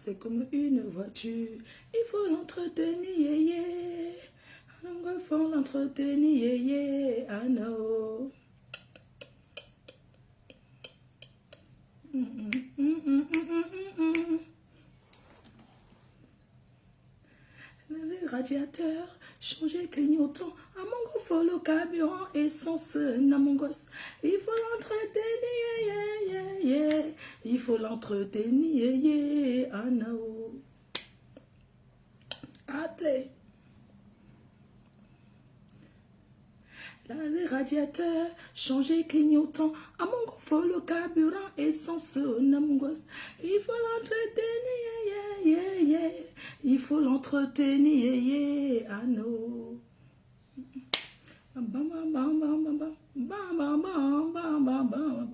c'est comme une voiture, il faut l'entretenir, yeah. Il faut l'entretenir, yeah. I know. Le radiateur, changer clignotant. À mon gros, faut le carburant, essence, na mon gosse. Il faut l'entretenir, yeah, yeah, yeah. Il faut l'entretenir, yeah, I know. Ate. Le radiateur, changer clignotant. À mon gros, faut le carburant, essence, na mon gosse. Il faut l'entretenir, yeah, yeah, yeah. Il faut l'entretenir, yeah, I know. Bam, bam, bam, bam, bam, bam, bam, bam, bam, bam, bam, bam.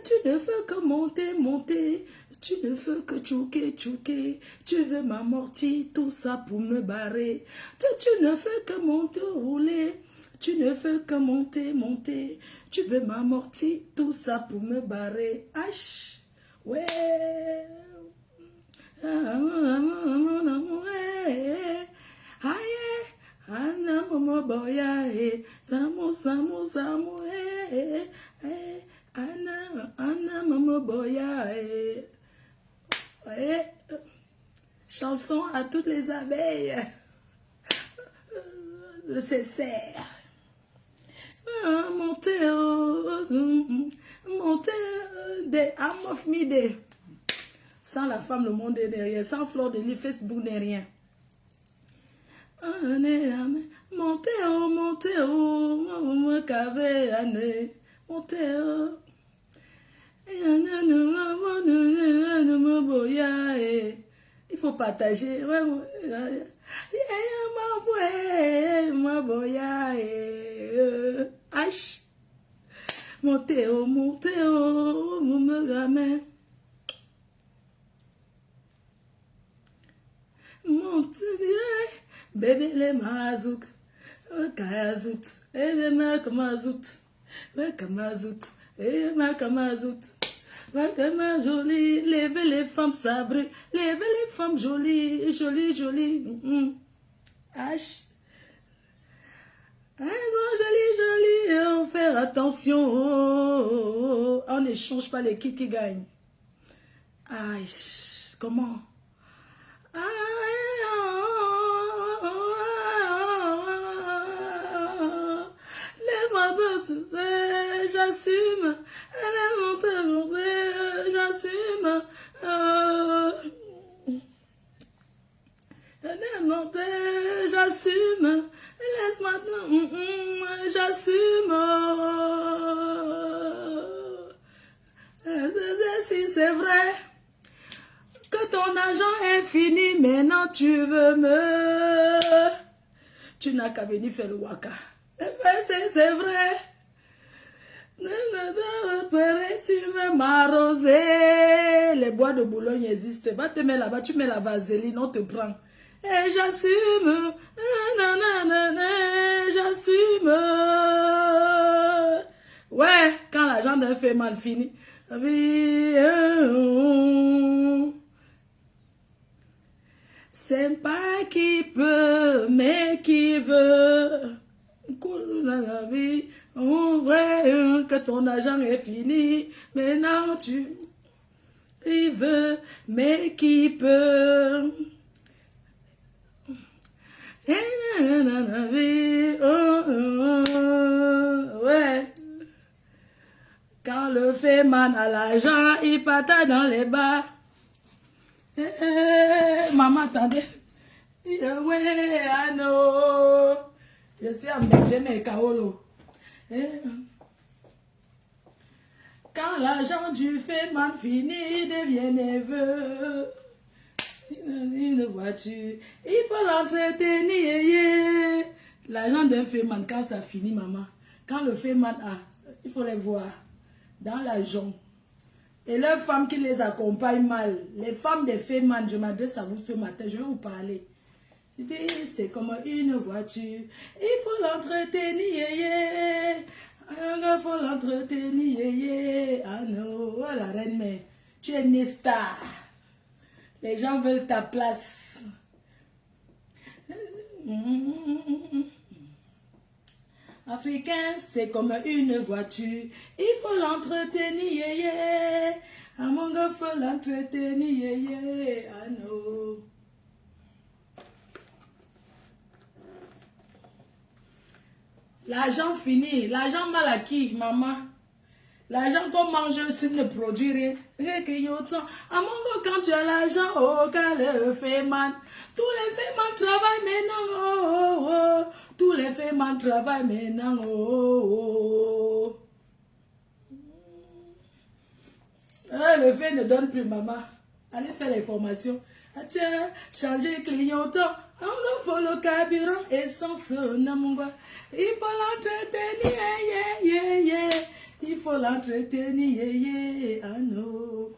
Tu ne veux que monter, monter. Tu ne veux que tchouquer, tchouquer. Tu veux m'amortir, tout ça pour me barrer. Tu ne veux que monter, rouler. Tu ne veux que monter, monter. Tu veux m'amortir, tout ça pour me barrer. H, ouais. Ana momo boya samu samu samu ana momo boya chanson à toutes les abeilles de ces serres. Montez des arm of midi. Sans la femme, le monde est derrière. Sans fleur de lit, Facebook n'est rien. Montez moi cavé année. Montez il faut partager. Montez me gamin. Bébé les mazouk, kazout, et les mecs mazout, et macamazout, macama jolie, levez les femmes sabrées, levez les femmes jolies, jolies, jolies, H. Joli, joli, on faire attention, on n'échange pas l'équipe qui gagne. Aïe, comment? J'assume, j'assume, j'assume, laisse-moi, j'assume. Si c'est vrai que ton argent est fini, maintenant tu veux me... Tu n'as qu'à venir faire le waka. C'est vrai. Tu veux m'arroser. Les bois de Boulogne existent. Va te mettre là-bas, tu mets la vaseline, on te prend. Et j'assume. J'assume. Ouais, quand l'argent d'un fait mal fini. C'est pas qui peut, mais qui veut. La vie, on vrai que ton argent est fini. Maintenant tu veux, mais qui peut. Ouais. Quand le fait man a l'argent, il partage dans les bars. Maman, attendez. Ouais, I know. Je suis en Benjamin et Kaolo. Quand l'argent du fait man fini, devient neveu. Une voiture, il faut l'entretenir. L'argent d'un fait man, quand ça finit, maman. Quand le fait man a, il faut les voir. Dans l'argent. Et leurs femmes qui les accompagnent mal. Les femmes des fémans, je m'adresse à vous ce matin, je vais vous parler. Je dis, c'est comme une voiture. Il faut l'entretenir, yeah. Il faut l'entretenir, yeah. Ah non, oh, la reine mère, tu es née star. Les gens veulent ta place. Africain, c'est comme une voiture. Il faut l'entretenir, yeah, yeah. Amongo, faut l'entretenir, yeah, yeah. Ah non. L'argent fini, l'argent mal acquis, maman. L'argent qu'on mange aussi ne produit rien. Amongo, quand tu as l'argent, oh, quand le fait man. Tous les femmes travaillent maintenant, oh, oh, oh. Tous les femmes travaillent maintenant, oh, oh, oh. Le fait ne donne plus, maman. Allez faire les formations. Ah, tiens, changer clignotant. Il faut le carburant, essence, namunga. Il faut l'entretenir, yeah, yeah, yeah. Il faut l'entretenir, yeah, yeah. Ah non.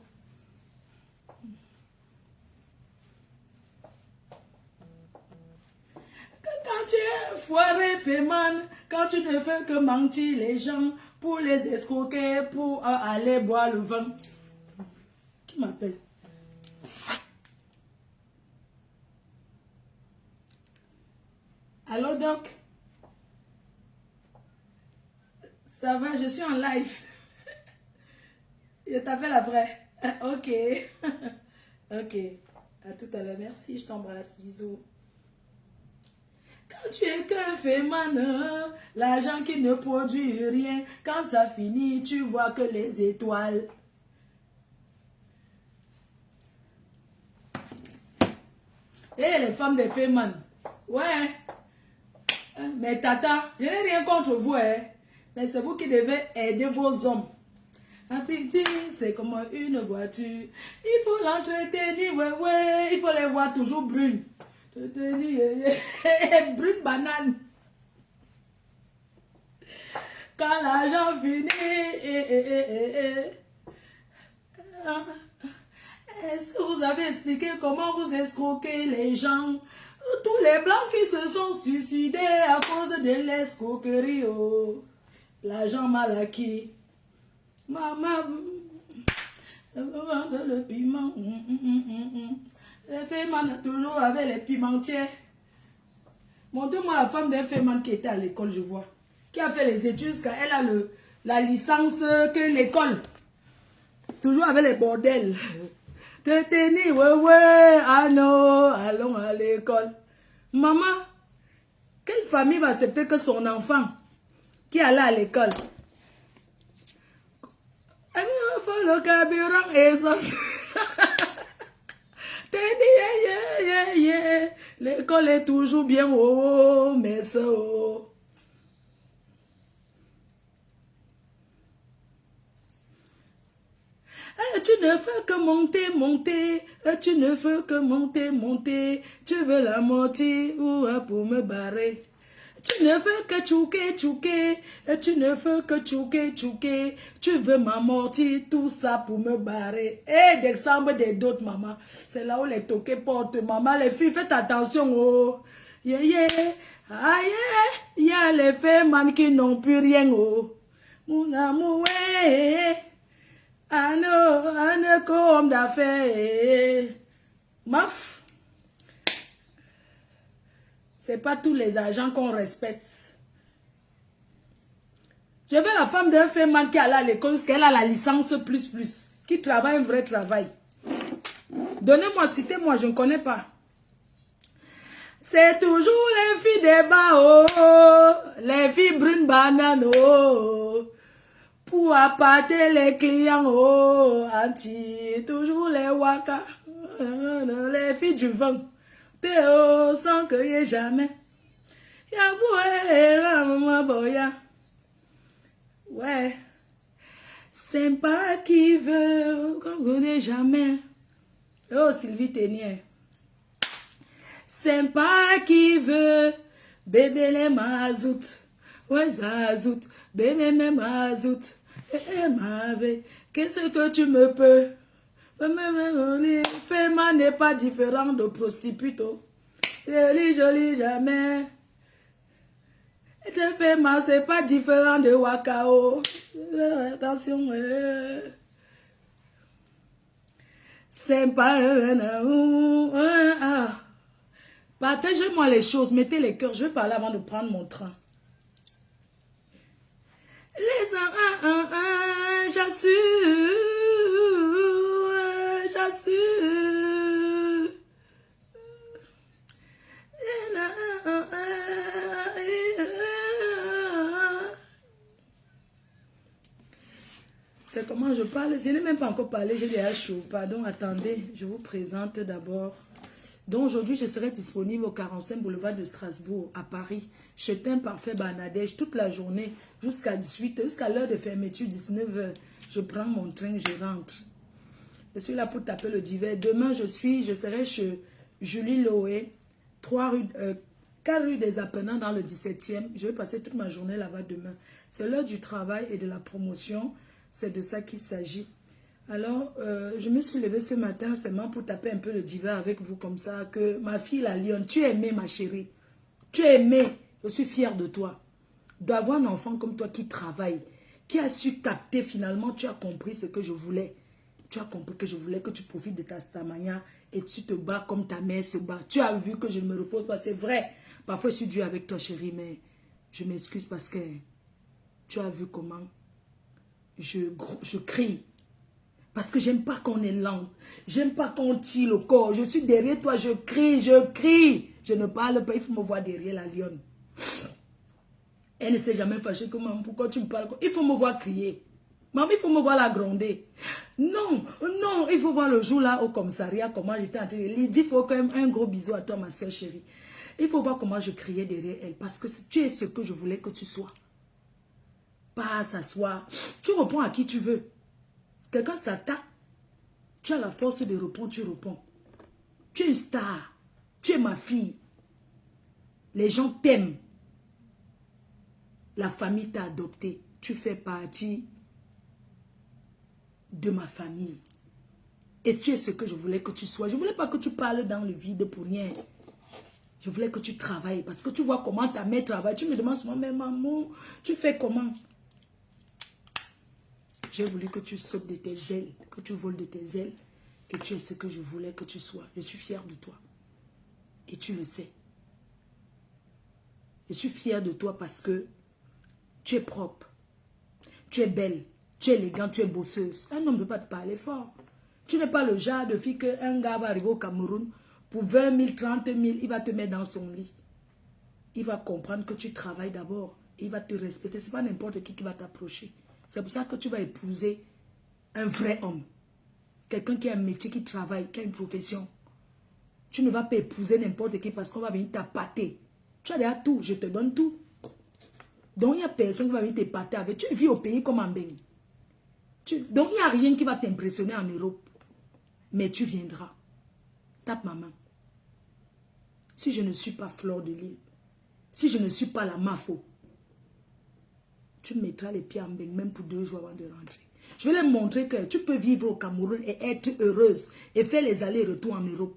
Quand tu es foiré, féman, quand tu ne fais que mentir les gens pour les escroquer, pour aller boire le vin. Qui m'appelle? Allô, Doc? Ça va, je suis en live. Je t'appelle après. Ok. Ok. À tout à l'heure. Merci, je t'embrasse. Bisous. Quand tu es qu'un féminin, l'argent qui ne produit rien, quand ça finit, tu vois que les étoiles. Et les femmes des fémins. Ouais. Mais tata, je n'ai rien contre vous, hein. Mais c'est vous qui devez aider vos hommes. Un petit, c'est comme une voiture. Il faut l'entretenir, ouais, ouais. Il faut les voir toujours brunes. Brune banane. Quand l'argent finit, est-ce que vous avez expliqué comment vous escroquez les gens? Tous les blancs qui se sont suicidés à cause de l'escroquerie. Oh. L'argent mal acquis. Maman, le piment. Les femmes toujours avec les pimentiers. Montre-moi la femme d'un féman qui était à l'école, je vois. Qui a fait les études, elle a la licence que l'école. Toujours avec les bordels. Téténi, ouais, ouais, ah non, allons à l'école. Maman, quelle famille va accepter que son enfant qui allait à l'école? Il faut le carburant et ça. Yeah, yeah, yeah. L'école est toujours bien haut, mais ça. Oh. Tu ne fais que monter, monter. Tu ne fais que monter, monter. Tu veux la moitié ou pour me barrer. Tu ne fais que tchouquer, tchouquer. Tu ne fais que tchouquer, tchouquer. Tu veux m'amortir, tout ça pour me barrer. Et d'exemple des d'autres, maman. C'est là où les toqués portent, maman. Les filles, faites attention, oh. Yeah, yeah. Ah, yeah. Il y a les femmes qui n'ont plus rien, oh. Mon amour, ouais. Ah non, comme d'affaires. Maf. C'est pas tous les agents qu'on respecte. Je veux la femme d'un féman qui allait à l'école, parce qu'elle a la licence plus, qui travaille un vrai travail. Donnez-moi, citez-moi, je ne connais pas. C'est toujours les filles des bas, oh, les filles brunes bananes, oh, pour appâter les clients, oh, anti, toujours les waka, les filles du vent. Théo, sans que y ait jamais. Ouais. Sympa qui veut, qu'on connaît jamais. Oh, Sylvie Ténier. Sympa qui veut, bébé les mazout. Ouais, zazout, bébé mes mazout. Qu'est-ce que tu me peux? Fema n'est pas différent de prostitute. Jolie, jamais. Fema, c'est pas différent de Wakao. Attention. C'est pas... Partagez-moi les choses, mettez les cœurs. Je vais parler avant de prendre mon train. Les j'assure, j'assure. C'est comment je parle. Je n'ai même pas encore parlé, j'ai déjà chaud. Pardon, attendez, je vous présente d'abord. Donc aujourd'hui, je serai disponible au 45 boulevard de Strasbourg, à Paris. Chetin Parfait Banadège, toute la journée, jusqu'à 18h, jusqu'à l'heure de fermeture, 19h. Je prends mon train, je rentre. Je suis là pour taper le divers. Demain, je serai chez Julie Loé, 4 rue des Apennins dans le 17e. Je vais passer toute ma journée là-bas demain. C'est l'heure du travail et de la promotion. C'est de ça qu'il s'agit. Alors, je me suis levée ce matin seulement pour taper un peu le divers avec vous comme ça. Que ma fille, la lionne, tu es aimée, ma chérie. Tu es aimée. Je suis fière de toi. D'avoir un enfant comme toi qui travaille, qui a su capter finalement, tu as compris ce que je voulais. Tu as compris que je voulais que tu profites de ta stamania et tu te bats comme ta mère se bat. Tu as vu que je ne me repose pas, c'est vrai. Parfois, je suis dure avec toi, chérie, mais je m'excuse parce que tu as vu comment je crie. Parce que j'aime pas qu'on est lent. J'aime pas qu'on tire le corps. Je suis derrière toi, je crie, je crie. Je ne parle pas, il faut me voir derrière la lionne. Elle ne s'est jamais fâchée que maman, pourquoi tu me parles? Il faut me voir crier. Maman, il faut me voir la gronder. Non, non, il faut voir le jour là au commissariat, comment j'étais en train de lui dire, il faut quand même un gros bisou à toi, ma soeur chérie. Il faut voir comment je criais derrière elle, parce que tu es ce que je voulais que tu sois. Pas s'asseoir. Tu réponds à qui tu veux. Quelqu'un s'attaque, tu as la force de répondre, tu réponds. Tu es une star. Tu es ma fille. Les gens t'aiment. La famille t'a adopté. Tu fais partie de ma famille. Et tu es ce que je voulais que tu sois. Je ne voulais pas que tu parles dans le vide pour rien. Je voulais que tu travailles. Parce que tu vois comment ta mère travaille. Tu me demandes souvent, mais maman, tu fais comment? J'ai voulu que tu sautes de tes ailes, que tu voles de tes ailes. Et tu es ce que je voulais que tu sois. Je suis fière de toi. Et tu le sais. Je suis fière de toi parce que tu es propre. Tu es belle. Tu es élégante. Tu es bosseuse. Un homme ne peut pas te parler fort. Tu n'es pas le genre de fille qu'un gars va arriver au Cameroun. Pour 20 000, 30 000, il va te mettre dans son lit. Il va comprendre que tu travailles d'abord. Il va te respecter. Ce n'est pas n'importe qui va t'approcher. C'est pour ça que tu vas épouser un vrai homme. Quelqu'un qui a un métier, qui travaille, qui a une profession. Tu ne vas pas épouser n'importe qui parce qu'on va venir t'appâter. Tu as déjà tout, je te donne tout. Donc il n'y a personne qui va venir t'appâter avec. Tu vis au pays comme en Bénin. Donc il n'y a rien qui va t'impressionner en Europe. Mais tu viendras. Tape ma main. Si je ne suis pas Fleur de Lille, si je ne suis pas la Mafo, tu mettras les pieds en Bénin même pour 2 jours avant de rentrer. Je vais leur montrer que tu peux vivre au Cameroun et être heureuse et faire les allers-retours en Europe.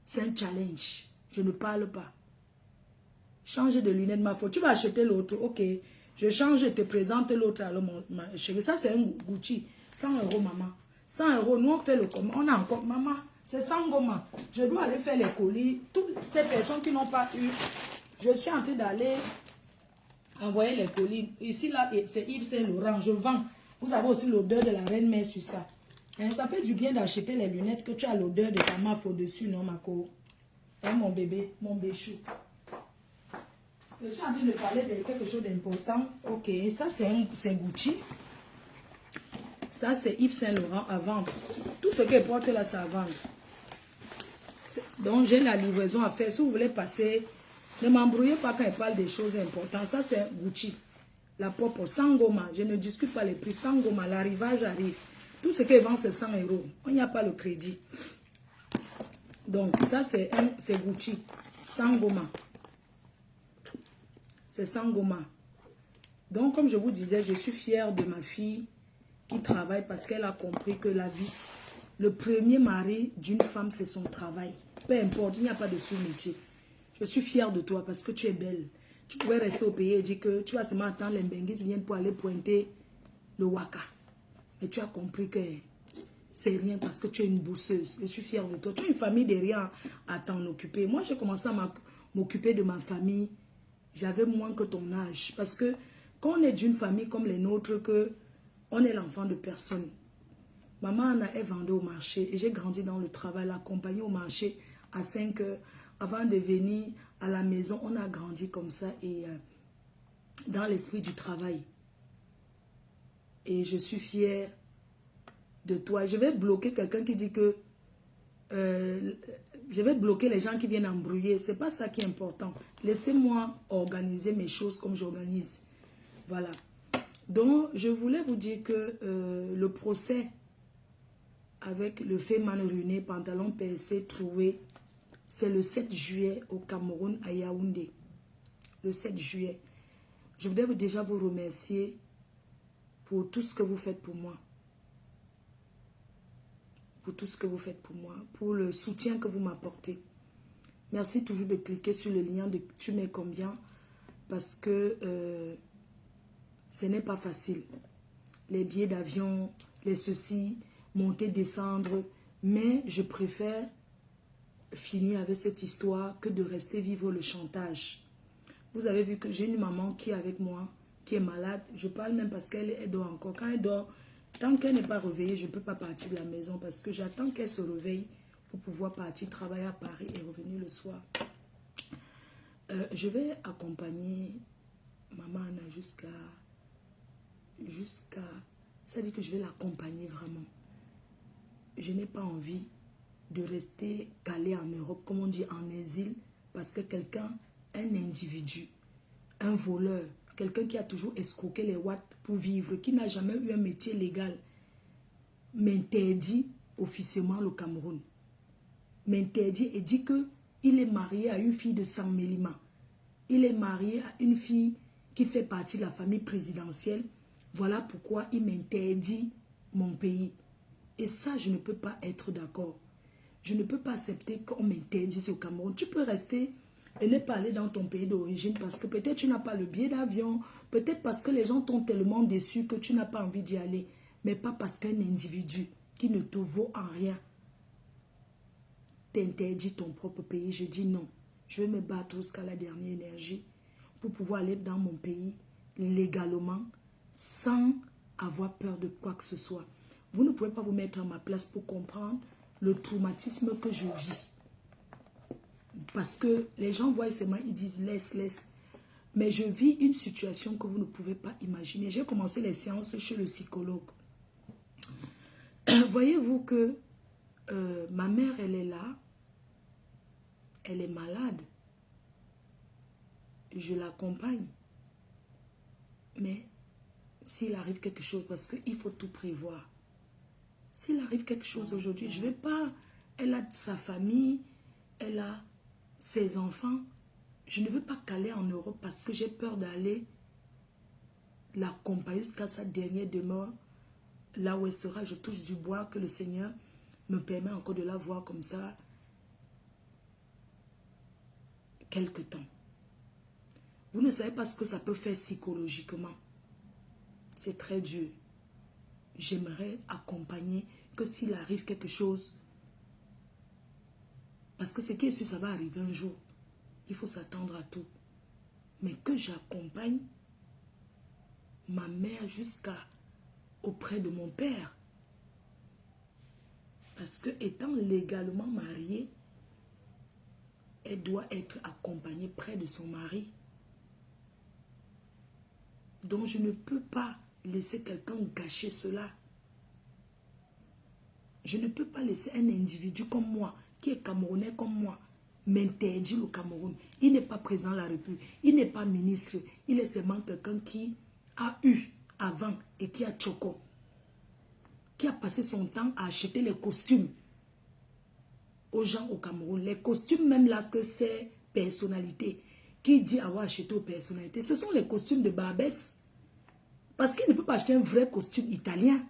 C'est un challenge. Je ne parle pas. Change de lunettes, ma faute. Tu vas acheter l'autre. Ok. Je change et te présente l'autre. Alors, ma chérie, ça c'est un Gucci. 100 €, maman. 100 €. Nous, on fait le comment? On a encore. Maman, c'est 100 goma. Je dois aller faire les colis. Toutes ces personnes qui n'ont pas eu. Je suis en train d'aller envoyer les colis. Ici, là, c'est Yves Saint Laurent. Je vends. Vous avez aussi l'odeur de la reine mère sur ça. Hein, ça fait du bien d'acheter les lunettes que tu as l'odeur de ta maf au-dessus, non, ma co? Hein, mon bébé, mon béchou. Je suis en train de parler de quelque chose d'important. Ok, ça c'est Gucci. Ça c'est Yves Saint Laurent à vendre. Tout ce qu'elle porte là, c'est à vendre. Donc j'ai la livraison à faire. Si vous voulez passer, ne m'embrouillez pas quand elle parle des choses importantes. Ça c'est Gucci. La propre Sangoma. Je ne discute pas les prix. Sangoma, l'arrivage arrive. Tout ce qu'elle vend c'est 100 €. On n'y a pas le crédit. Donc ça c'est Gucci. Sangoma. C'est Sangoma. Donc, comme je vous disais, je suis fière de ma fille qui travaille parce qu'elle a compris que la vie, le premier mari d'une femme, c'est son travail. Peu importe, il n'y a pas de sous-métier. Je suis fière de toi parce que tu es belle. Tu pouvais rester au pays et dire que tu vas seulement attendre les Mbenguis viennent pour aller pointer le Waka. Et tu as compris que c'est rien parce que tu es une bousseuse. Je suis fière de toi. Tu as une famille derrière à t'en occuper. Moi, j'ai commencé à m'occuper de ma famille. J'avais moins que ton âge. Parce que quand on est d'une famille comme les nôtres, que on est l'enfant de personne. Maman Anna est vendue au marché et j'ai grandi dans le travail, l'accompagner au marché à 5 heures. Avant de venir à la maison, on a grandi comme ça et dans l'esprit du travail. Et je suis fière de toi. Je vais bloquer quelqu'un qui dit que je vais bloquer les gens qui viennent embrouiller. C'est pas ça qui est important. Laissez-moi organiser mes choses comme j'organise. Voilà. Donc, je voulais vous dire que le procès avec le fait man ruiné, pantalon percé, trouvé, c'est le 7 juillet au Cameroun, à Yaoundé. Le 7 juillet. Je voudrais déjà vous remercier pour tout ce que vous faites pour moi. Pour tout ce que vous faites pour moi. Pour le soutien que vous m'apportez. Merci toujours de cliquer sur le lien de Tu mets combien. Parce que ce n'est pas facile. Les billets d'avion, les ceci, monter, descendre. Mais je préfère finir avec cette histoire que de rester vivre le chantage. Vous avez vu que j'ai une maman qui est avec moi, qui est malade. Je parle même parce qu'elle dort encore. Quand elle dort, tant qu'elle n'est pas réveillée, je ne peux pas partir de la maison parce que j'attends qu'elle se réveille pour pouvoir partir travailler à Paris et revenir le soir. Je vais accompagner maman Anna jusqu'à... Ça dit que je vais l'accompagner vraiment. Je n'ai pas envie de rester calé en Europe, comme on dit, en exil, parce que quelqu'un, un individu, un voleur, quelqu'un qui a toujours escroqué les watts pour vivre, qui n'a jamais eu un métier légal, m'interdit officiellement le Cameroun. M'interdit et dit qu'il est marié à une fille de San Mélima. Il est marié à une fille qui fait partie de la famille présidentielle. Voilà pourquoi il m'interdit mon pays. Et ça, je ne peux pas être d'accord. Je ne peux pas accepter qu'on m'interdise au Cameroun. Tu peux rester et ne pas aller dans ton pays d'origine parce que peut-être tu n'as pas le billet d'avion, peut-être parce que les gens t'ont tellement déçu que tu n'as pas envie d'y aller, mais pas parce qu'un individu qui ne te vaut en rien t'interdit ton propre pays. Je dis non. Je vais me battre jusqu'à la dernière énergie pour pouvoir aller dans mon pays légalement sans avoir peur de quoi que ce soit. Vous ne pouvez pas vous mettre à ma place pour comprendre le traumatisme que je vis. Parce que les gens voient seulement, ils disent laisse, laisse. Mais je vis une situation que vous ne pouvez pas imaginer. J'ai commencé les séances chez le psychologue. Voyez-vous que ma mère, elle est là. Elle est malade. Je l'accompagne. Mais s'il arrive quelque chose, parce qu'il faut tout prévoir. S'il arrive quelque chose aujourd'hui, je ne vais pas... Elle a sa famille, elle a ses enfants. Je ne veux pas caler en Europe parce que j'ai peur d'aller l'accompagner jusqu'à sa dernière demeure. Là où elle sera, je touche du bois que le Seigneur me permet encore de la voir comme ça quelque temps. Vous ne savez pas ce que ça peut faire psychologiquement. C'est très dur. J'aimerais accompagner que s'il arrive quelque chose, parce que ce qui est sûr, ça va arriver un jour. Il faut s'attendre à tout. Mais que j'accompagne ma mère jusqu'à auprès de mon père. Parce que étant légalement mariée, elle doit être accompagnée près de son mari. Donc je ne peux pas laisser quelqu'un gâcher cela. Je ne peux pas laisser un individu comme moi, qui est camerounais comme moi, m'interdire le Cameroun. Il n'est pas président de la République, il n'est pas ministre, il est seulement quelqu'un qui a eu avant et qui a choco, qui a passé son temps à acheter les costumes aux gens au Cameroun. Les costumes même là que ces personnalités, qui dit avoir acheté aux personnalités, ce sont les costumes de Barbès. Parce qu'il ne peut pas acheter un vrai costume italien.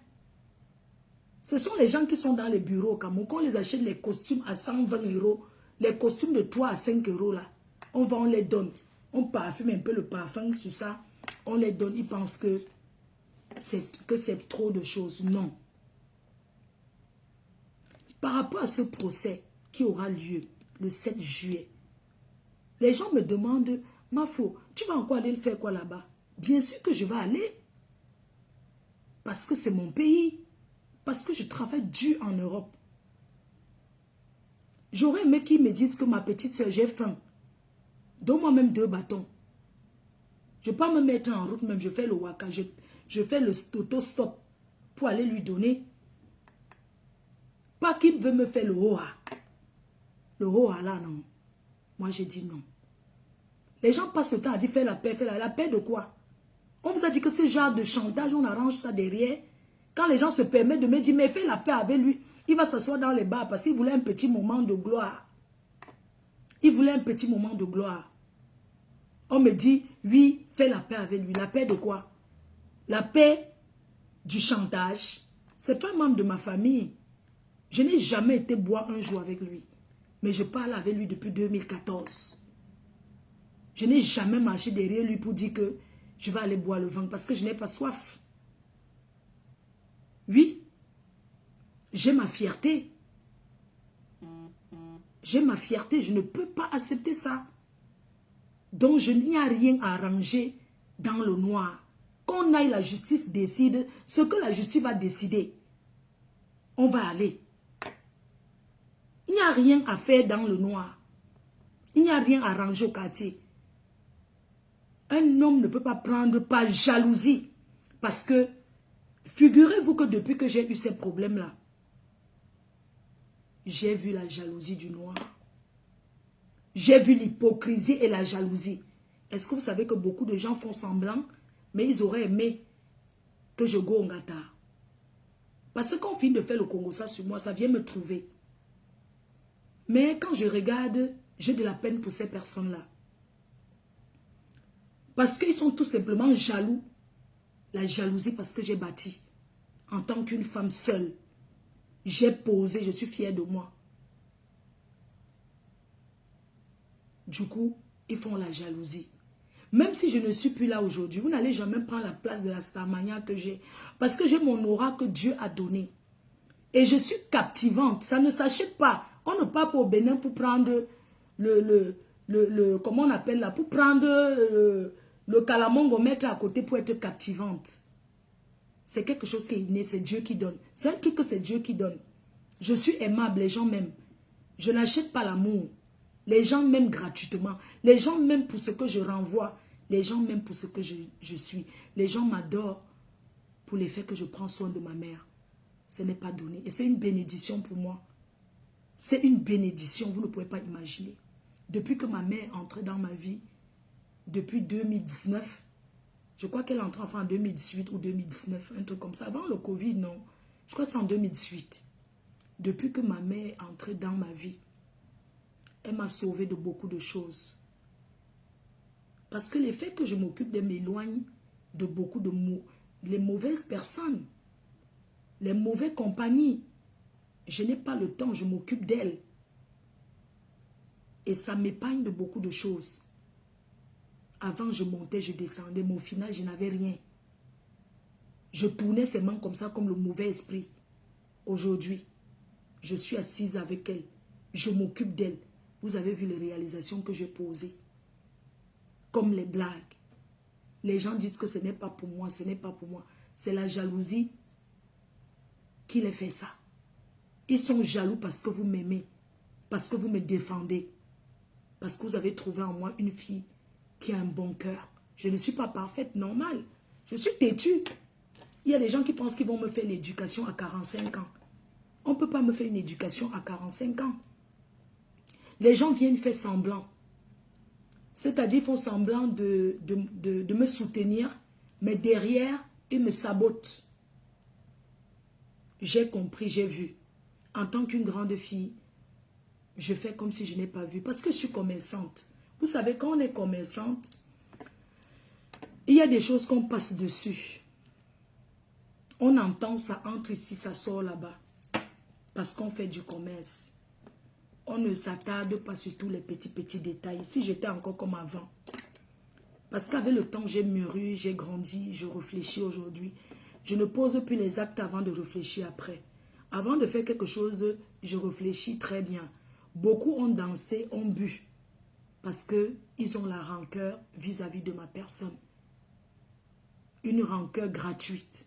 Ce sont les gens qui sont dans les bureaux au Cameroun. Quand on les achète les costumes à 120 €, les costumes de 3 à 5 € là, on les donne. On parfume un peu le parfum sur ça. On les donne. Ils pensent que c'est trop de choses. Non. par rapport à ce procès qui aura lieu le 7 juillet, les gens me demandent, Mafo, tu vas encore aller le faire quoi là-bas? Bien sûr que je vais aller. Parce que c'est mon pays. Parce que je travaille dur en Europe. J'aurais aimé qu'ils me disent que ma petite soeur, j'ai faim. Donne-moi même 2 bâtons. Je ne vais pas me mettre en route même. Je fais le waka. Je fais le auto-stop pour aller lui donner. Pas qu'il veut me faire le hoa. Le hoa là, non. Moi, j'ai dit non. Les gens passent le temps à dire fais la paix. La paix de quoi? On vous a dit que ce genre de chantage, on arrange ça derrière. Quand les gens se permettent de me dire, mais fais la paix avec lui. Il va s'asseoir dans les bars parce qu'il voulait un petit moment de gloire. Il voulait un petit moment de gloire. On me dit, oui, fais la paix avec lui. La paix de quoi? La paix du chantage. Ce n'est pas un membre de ma famille. Je n'ai jamais été boire un jour avec lui. Mais je parle avec lui depuis 2014. Je n'ai jamais marché derrière lui pour dire que je vais aller boire le vin parce que je n'ai pas soif. Oui, j'ai ma fierté. J'ai ma fierté, je ne peux pas accepter ça. Donc je n'y a rien à arranger dans le noir. Qu'on aille, la justice décide ce que la justice va décider. On va aller. Il n'y a rien à faire dans le noir. Il n'y a rien à arranger au quartier. Un homme ne peut pas prendre par jalousie. Parce que, figurez-vous que depuis que j'ai eu ces problèmes-là, j'ai vu la jalousie du noir. J'ai vu l'hypocrisie et la jalousie. Est-ce que vous savez que beaucoup de gens font semblant, mais ils auraient aimé que je go au Ngata? Parce qu'on finit de faire le Congo ça sur moi, ça vient me trouver. Mais quand je regarde, j'ai de la peine pour ces personnes-là. Parce qu'ils sont tout simplement jaloux. La jalousie parce que j'ai bâti. En tant qu'une femme seule. J'ai posé, je suis fière de moi. Du coup, ils font la jalousie. Même si je ne suis plus là aujourd'hui, vous n'allez jamais prendre la place de la Starmania que j'ai. Parce que j'ai mon aura que Dieu a donné. Et je suis captivante. Ça ne s'achète pas. On ne part pas au Bénin pour prendre comment on appelle là, pour prendre le calamongo, mettre à côté pour être captivante. C'est quelque chose qui est inné, c'est Dieu qui donne. C'est un truc que c'est Dieu qui donne. Je suis aimable, les gens m'aiment. Je n'achète pas l'amour. Les gens m'aiment gratuitement. Les gens m'aiment pour ce que je renvoie. Les gens m'aiment pour ce que je suis. Les gens m'adorent pour le fait que je prends soin de ma mère. Ce n'est pas donné. Et c'est une bénédiction pour moi. C'est une bénédiction, vous ne pouvez pas imaginer. Depuis que ma mère est entrée dans ma vie, depuis 2019, je crois qu'elle est entrée en 2018 ou 2019, un truc comme ça. Avant le Covid, non. Je crois que c'est en 2018. Depuis que ma mère est entrée dans ma vie, elle m'a sauvé de beaucoup de choses. Parce que le fait que je m'occupe de m'éloigner de beaucoup de les mauvaises personnes, les mauvaises compagnies, je n'ai pas le temps, je m'occupe d'elles. Et ça m'épargne de beaucoup de choses. Avant, je montais, je descendais, mais au final, je n'avais rien. Je tournais ses mains comme ça, comme le mauvais esprit. Aujourd'hui, je suis assise avec elle. Je m'occupe d'elle. Vous avez vu les réalisations que j'ai posées. Comme les blagues. Les gens disent que ce n'est pas pour moi, ce n'est pas pour moi. C'est la jalousie qui les fait ça. Ils sont jaloux parce que vous m'aimez. Parce que vous me défendez. Parce que vous avez trouvé en moi une fille qui a un bon cœur. Je ne suis pas parfaite, normal. Je suis têtue. Il y a des gens qui pensent qu'ils vont me faire l'éducation à 45 ans. On ne peut pas me faire une éducation à 45 ans. Les gens viennent faire semblant. C'est-à-dire ils font semblant de me soutenir, mais derrière, ils me sabotent. J'ai compris, j'ai vu. En tant qu'une grande fille, je fais comme si je n'ai pas vu. Parce que je suis commerçante. Vous savez, quand on est commerçante, il y a des choses qu'on passe dessus. On entend, ça entre ici, ça sort là-bas. Parce qu'on fait du commerce. On ne s'attarde pas sur tous les petits détails. Si j'étais encore comme avant. Parce qu'avec le temps, j'ai mûri, j'ai grandi, je réfléchis aujourd'hui. Je ne pose plus les actes avant de réfléchir après. Avant de faire quelque chose, je réfléchis très bien. Beaucoup ont dansé, ont bu, parce qu'ils ont la rancœur vis-à-vis de ma personne. Une rancœur gratuite.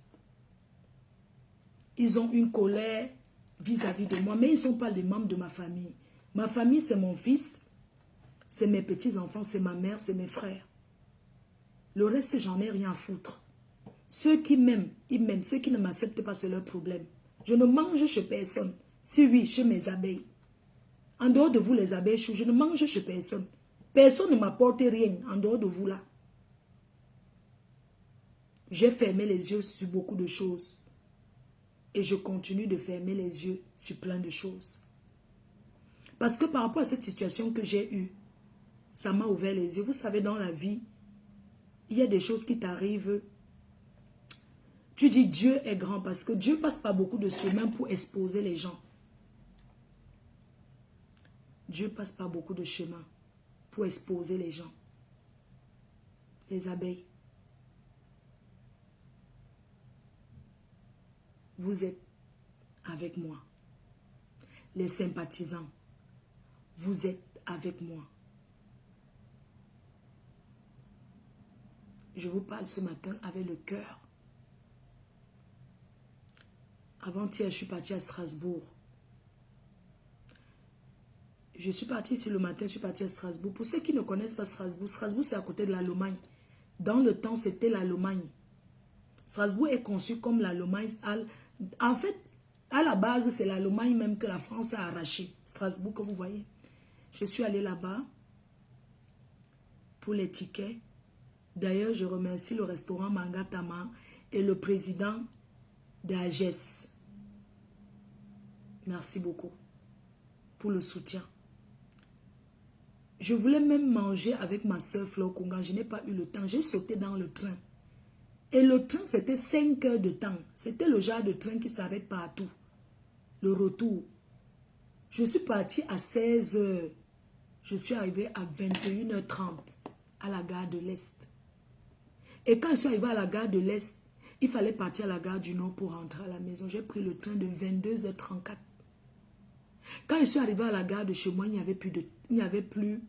Ils ont une colère vis-à-vis de moi, mais ils ne sont pas les membres de ma famille. Ma famille, c'est mon fils, c'est mes petits-enfants, c'est ma mère, c'est mes frères. Le reste, j'en ai rien à foutre. Ceux qui m'aiment, ils m'aiment. Ceux qui ne m'acceptent pas, c'est leur problème. Je ne mange chez personne. Si oui, chez mes abeilles. En dehors de vous, les abeilles, je ne mange chez personne. Personne ne m'apporte rien en dehors de vous là. J'ai fermé les yeux sur beaucoup de choses. Et je continue de fermer les yeux sur plein de choses. Parce que par rapport à cette situation que j'ai eue, ça m'a ouvert les yeux. Vous savez, dans la vie, il y a des choses qui t'arrivent. Tu dis Dieu est grand parce que Dieu passe par beaucoup de chemins pour exposer les gens. Dieu passe par beaucoup de chemins pour exposer les gens. Les abeilles. Vous êtes avec moi. Les sympathisants, vous êtes avec moi. Je vous parle ce matin avec le cœur. Avant-hier, je suis partie à Strasbourg. Je suis partie ici le matin, je suis partie à Strasbourg. Pour ceux qui ne connaissent pas Strasbourg, Strasbourg c'est à côté de l'Allemagne. Dans le temps, c'était l'Allemagne. Strasbourg est conçu comme l'Allemagne. En fait, à la base, c'est l'Allemagne même que la France a arraché. Strasbourg, comme vous voyez. Je suis allée là-bas pour les tickets. D'ailleurs, je remercie le restaurant Mangatama et le président d'AGES. Merci beaucoup pour le soutien. Je voulais même manger avec ma soeur Flore Kunga. Je n'ai pas eu le temps. J'ai sauté dans le train. Et le train, c'était 5 heures de temps. C'était le genre de train qui s'arrête partout. Le retour. Je suis partie à 16 heures. Je suis arrivée à 21h30 à la gare de l'Est. Et quand je suis arrivée à la gare de l'Est, il fallait partir à la gare du Nord pour rentrer à la maison. J'ai pris le train de 22h34. Quand je suis arrivée à la gare de chez moi, il n'y avait plus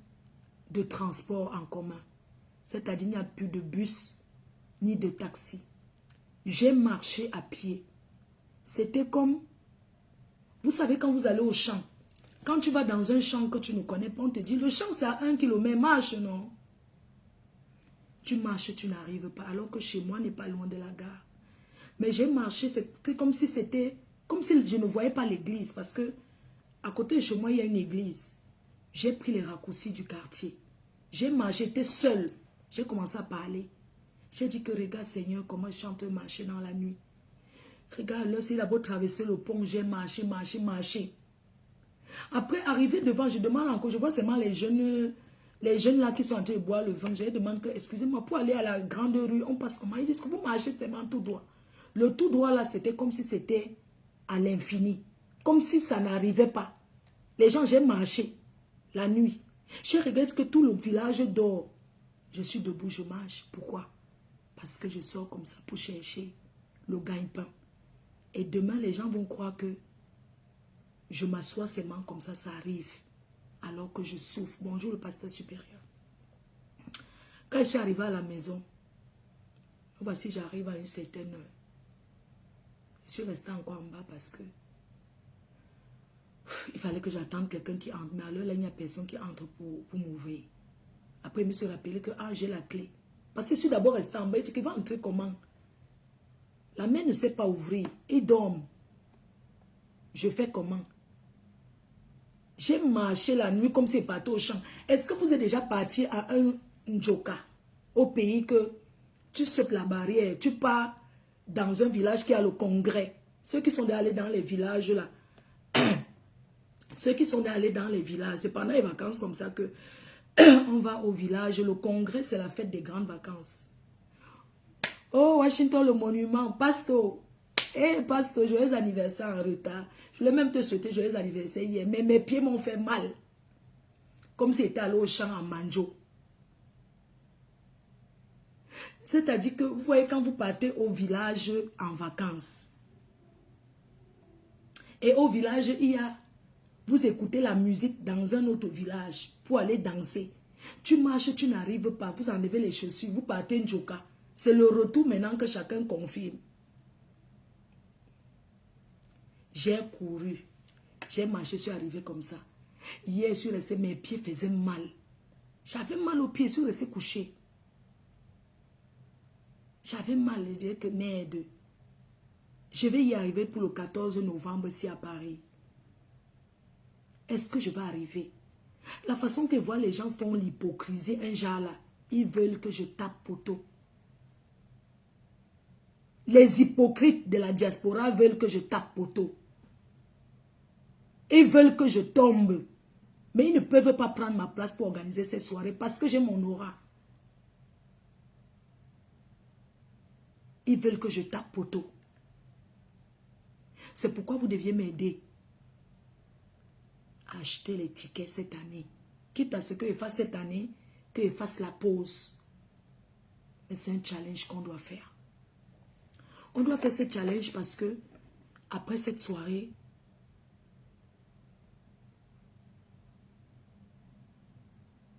de transport en commun. C'est-à-dire, il n'y a plus de bus ni de taxi. J'ai marché à pied. C'était comme, vous savez, quand vous allez au champ, quand tu vas dans un champ que tu ne connais pas, on te dit, le champ c'est à 1 km, marche, non? Tu marches, tu n'arrives pas, alors que chez moi, n'est pas loin de la gare. Mais j'ai marché, c'était comme si je ne voyais pas l'église, parce que à côté de chez moi, il y a une église. J'ai pris les raccourcis du quartier. J'ai marché, j'étais seule. J'ai commencé à parler. J'ai dit que regarde Seigneur, comment je suis en train de marcher dans la nuit. Regarde, là, s'il a beau traverser le pont, j'ai marché. Après, arrivé devant, je demande encore, je vois seulement les jeunes là qui sont en train de boire le vin. Je demande que, excusez-moi, pour aller à la grande rue, on passe comment? Ils disent que vous marchez seulement tout droit. Le tout droit là, c'était comme si c'était à l'infini. Comme si ça n'arrivait pas. Les gens, j'ai marché la nuit. Je regarde que tout le village dort. Je suis debout, je marche. Pourquoi? Parce que je sors comme ça pour chercher le gagne-pain. Et demain, les gens vont croire que je m'assois seulement comme ça arrive. Alors que je souffre. Bonjour le pasteur supérieur. Quand je suis arrivée à la maison, voici, j'arrive à une certaine heure. Je suis restée encore en bas parce que il fallait que j'attende quelqu'un qui entre. Mais alors là, il n'y a personne qui entre pour m'ouvrir. Après, il me suis rappelé que j'ai la clé. Parce que je suis d'abord resté en bas. Il dit qu'il va entrer comment? La mère ne sait pas ouvrir. Il dorme. Je fais comment? J'ai marché la nuit comme si je partais au champ. Est-ce que vous êtes déjà parti à un Njoka? Au pays que tu sautes la barrière. Tu pars dans un village qui a le congrès. Ceux qui sont allés dans les villages là. Ceux qui sont allés dans les villages. C'est pendant les vacances comme ça que on va au village. Le congrès, c'est la fête des grandes vacances. Oh, Washington, le monument. Pasto. Pasto, joyeux anniversaire en retard. Je voulais même te souhaiter joyeux anniversaire hier. Mais mes pieds m'ont fait mal. Comme si j'étais allé au champ en manjo. C'est-à-dire que vous voyez quand vous partez au village en vacances. Et au village, il y a Vous écoutez la musique dans un autre village pour aller danser. Tu marches, tu n'arrives pas, vous enlevez les chaussures, vous partez un joka. C'est le retour maintenant que chacun confirme. J'ai couru, j'ai marché, je suis arrivé comme ça. Hier, je suis resté, mes pieds faisaient mal. J'avais mal aux pieds, je suis resté couché. J'avais mal, je disais que merde. Je vais y arriver pour le 14 novembre ici à Paris. Est-ce que je vais arriver? La façon que voient les gens font l'hypocrisie, un genre là, ils veulent que je tape poteau. Les hypocrites de la diaspora veulent que je tape poteau. Ils veulent que je tombe. Mais ils ne peuvent pas prendre ma place pour organiser ces soirées parce que j'ai mon aura. Ils veulent que je tape poteau. C'est pourquoi vous deviez m'aider à acheter les tickets cette année. Quitte à ce que je fasse cette année, que je fasse la pause. Mais c'est un challenge qu'on doit faire. On doit faire ce challenge parce que après cette soirée,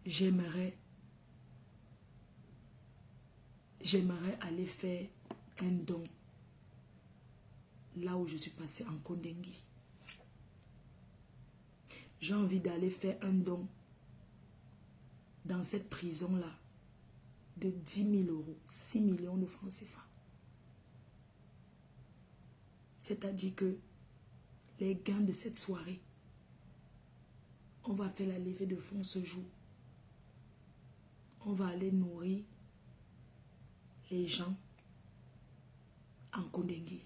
j'aimerais aller faire un don là où je suis passée en Kondengui. J'ai envie d'aller faire un don dans cette prison-là de 10 000 euros, 6 millions de francs CFA. C'est-à-dire que les gains de cette soirée, on va faire la levée de fonds ce jour. On va aller nourrir les gens en Kondengui.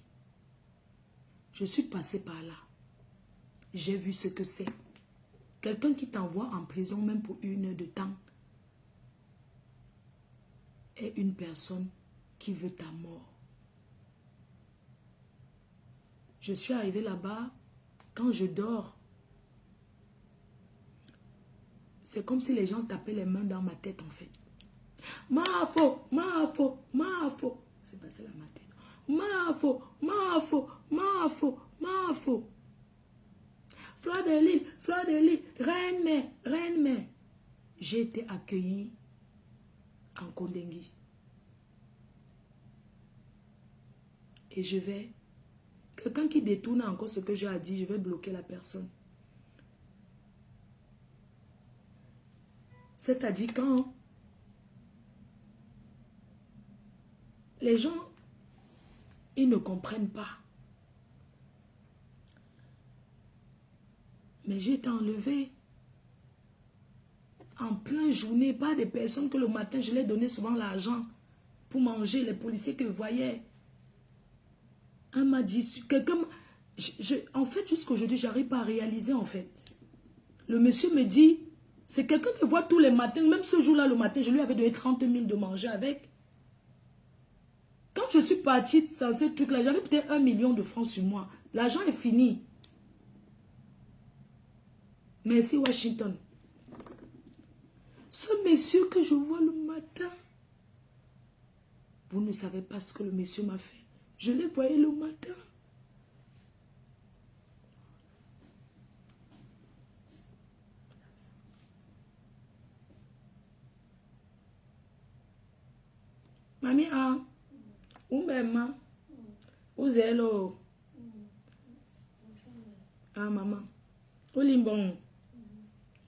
Je suis passée par là. J'ai vu ce que c'est. Quelqu'un qui t'envoie en prison même pour 1 heure de temps est une personne qui veut ta mort. Je suis arrivée là-bas, quand je dors, c'est comme si les gens tapaient les mains dans ma tête en fait. Mafo, mafo, mafo. C'est passé dans ma tête. Mafo, mafo, mafo, mafo. Fleur de Lille, reine-mère. J'ai été accueillie en Kondengui. Et je vais... Quelqu'un qui détourne encore ce que j'ai dit, je vais bloquer la personne. C'est-à-dire quand les gens, ils ne comprennent pas. Mais j'ai été enlevée en pleine journée par des personnes que le matin, je leur donnais souvent l'argent pour manger, les policiers que je voyais. Un m'a dit, quelqu'un... En fait, jusqu'aujourd'hui, j'arrive pas à réaliser, en fait. Le monsieur me dit, c'est quelqu'un que je vois tous les matins, même ce jour-là, le matin, je lui avais donné 30 000 de manger avec. Quand je suis partie dans ce truc-là, j'avais peut-être 1 million de francs sur moi. L'argent est fini. Merci, Washington. Ce monsieur que je vois le matin, vous ne savez pas ce que le monsieur m'a fait. Je le voyais le matin. Mamie, Oumema, Ouzelo. Maman. Olimbon.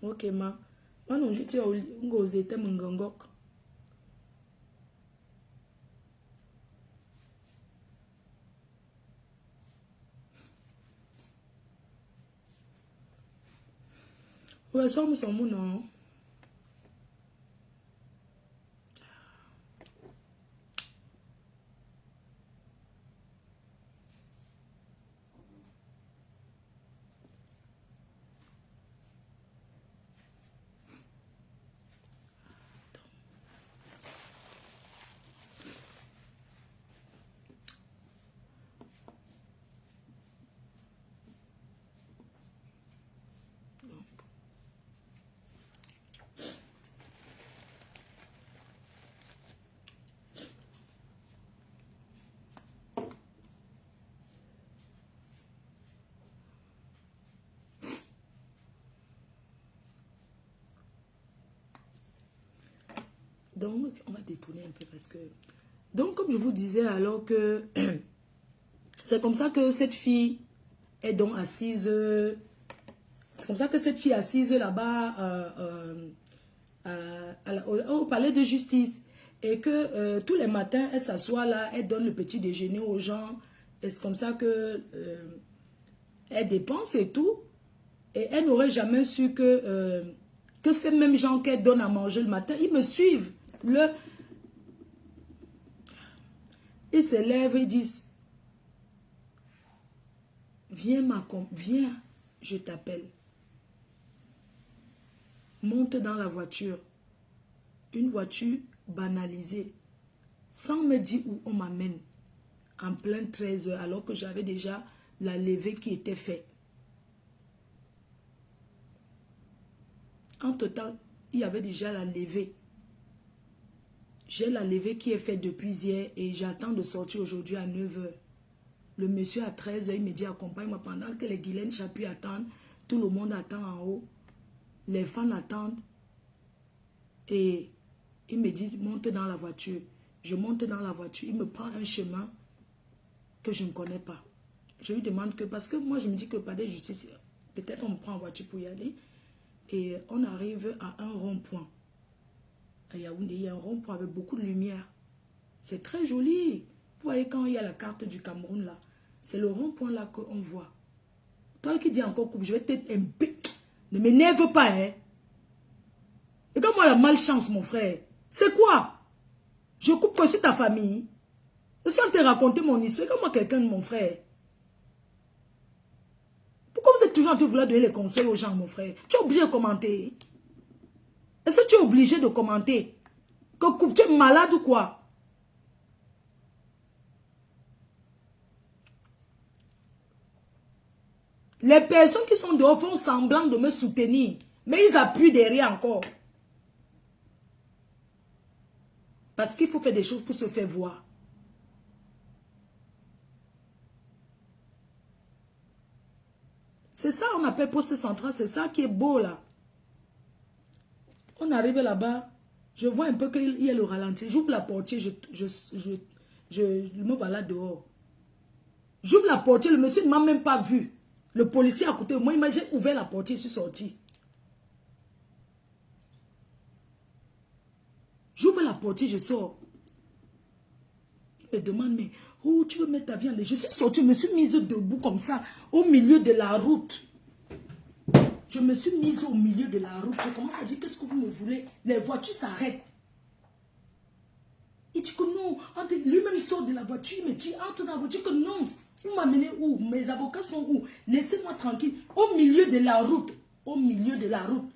Ok, ma. Moi, je dis aux États Mungangok. Ouais, ça me semble non. Donc, on va détourner un peu parce que... Donc, comme je vous disais, alors que... c'est comme ça que cette fille est donc assise... C'est comme ça que cette fille assise là-bas au palais de justice. Et que tous les matins, elle s'assoit là, elle donne le petit déjeuner aux gens. Et c'est comme ça que elle dépense et tout. Et elle n'aurait jamais su que ces mêmes gens qu'elle donne à manger le matin, ils me suivent. Ils se lèvent et disent, viens, viens, je t'appelle. Monte dans la voiture. Une voiture banalisée. Sans me dire où on m'amène. En plein 13 heures, alors que j'avais déjà la levée qui était faite. Entre-temps, il y avait déjà la levée. J'ai la levée qui est faite depuis hier et j'attends de sortir aujourd'hui à 9 heures. Le monsieur à 13 heures, il me dit accompagne-moi pendant que les Guylaine Chapuis attendent. Tout le monde attend en haut. Les fans attendent. Et il me dit monte dans la voiture. Je monte dans la voiture. Il me prend un chemin que je ne connais pas. Je lui demande que, parce que moi je me dis que par des justices, peut-être on me prend en voiture pour y aller. Et on arrive à un rond-point. Il y a un rond-point avec beaucoup de lumière. C'est très joli. Vous voyez quand il y a la carte du Cameroun là. C'est le rond-point là qu'on voit. Toi qui dis encore coupe, je vais peut-être un peu. Ne m'énerve pas, hein. Et comme moi la malchance, mon frère. C'est quoi? Je coupe que sur ta famille. Je suis en train de raconter mon histoire. Comme moi quelqu'un de mon frère. Pourquoi vous êtes toujours en train de vouloir donner les conseils aux gens, mon frère? Tu es obligé de commenter. Est-ce que tu es obligé de commenter? Que tu es malade ou quoi? Les personnes qui sont dehors font semblant de me soutenir. Mais ils appuient derrière encore. Parce qu'il faut faire des choses pour se faire voir. C'est ça on appelle poste central. C'est ça qui est beau là. On arrive là-bas. Je vois un peu qu'il y a le ralenti. J'ouvre la portière. Je me voilà dehors. J'ouvre la portière. Le monsieur ne m'a même pas vu. Le policier à côté de moi, j'ai ouvert la portière. Je suis sorti. J'ouvre la portière. Je sors. Il me demande, mais où tu veux mettre ta viande? Je suis sorti. Je me suis mise debout comme ça. Au milieu de la route. Je me suis mise au milieu de la route. Je commence à dire, qu'est-ce que vous me voulez? Les voitures s'arrêtent. Il dit que non. Lui-même, il sort de la voiture. Il me dit, entre dans la voiture, que non. Vous m'amenez où? Mes avocats sont où? Laissez-moi tranquille. Au milieu de la route. Au milieu de la route.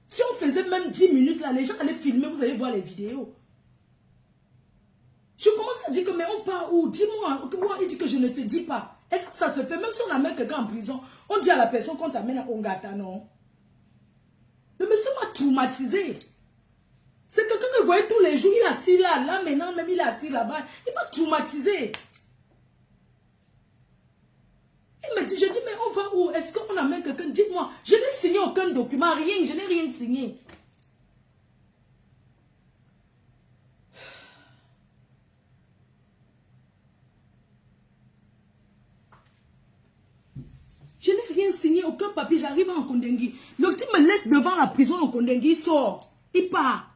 Si on faisait même 10 minutes là, les gens allaient filmer, vous allez voir les vidéos. Je commence à dire que, mais on part où? Dis-moi. Il dit que je ne te dis pas. Est-ce que ça se fait? Même si on amène quelqu'un en prison, on dit à la personne qu'on t'amène à Ongata, non? Le monsieur m'a traumatisé. C'est quelqu'un que je voyais tous les jours. Il est assis là. Là, maintenant, même il est assis là-bas. Il m'a traumatisé. Il me dit, je dis, mais on va où? Est-ce qu'on amène quelqu'un? Dites-moi. Je n'ai signé aucun document, rien. Je n'ai rien signé. Je n'ai rien signé, aucun papier. J'arrive en Kondengui. Le type me laisse devant la prison en Kondengui. Il sort. Il part.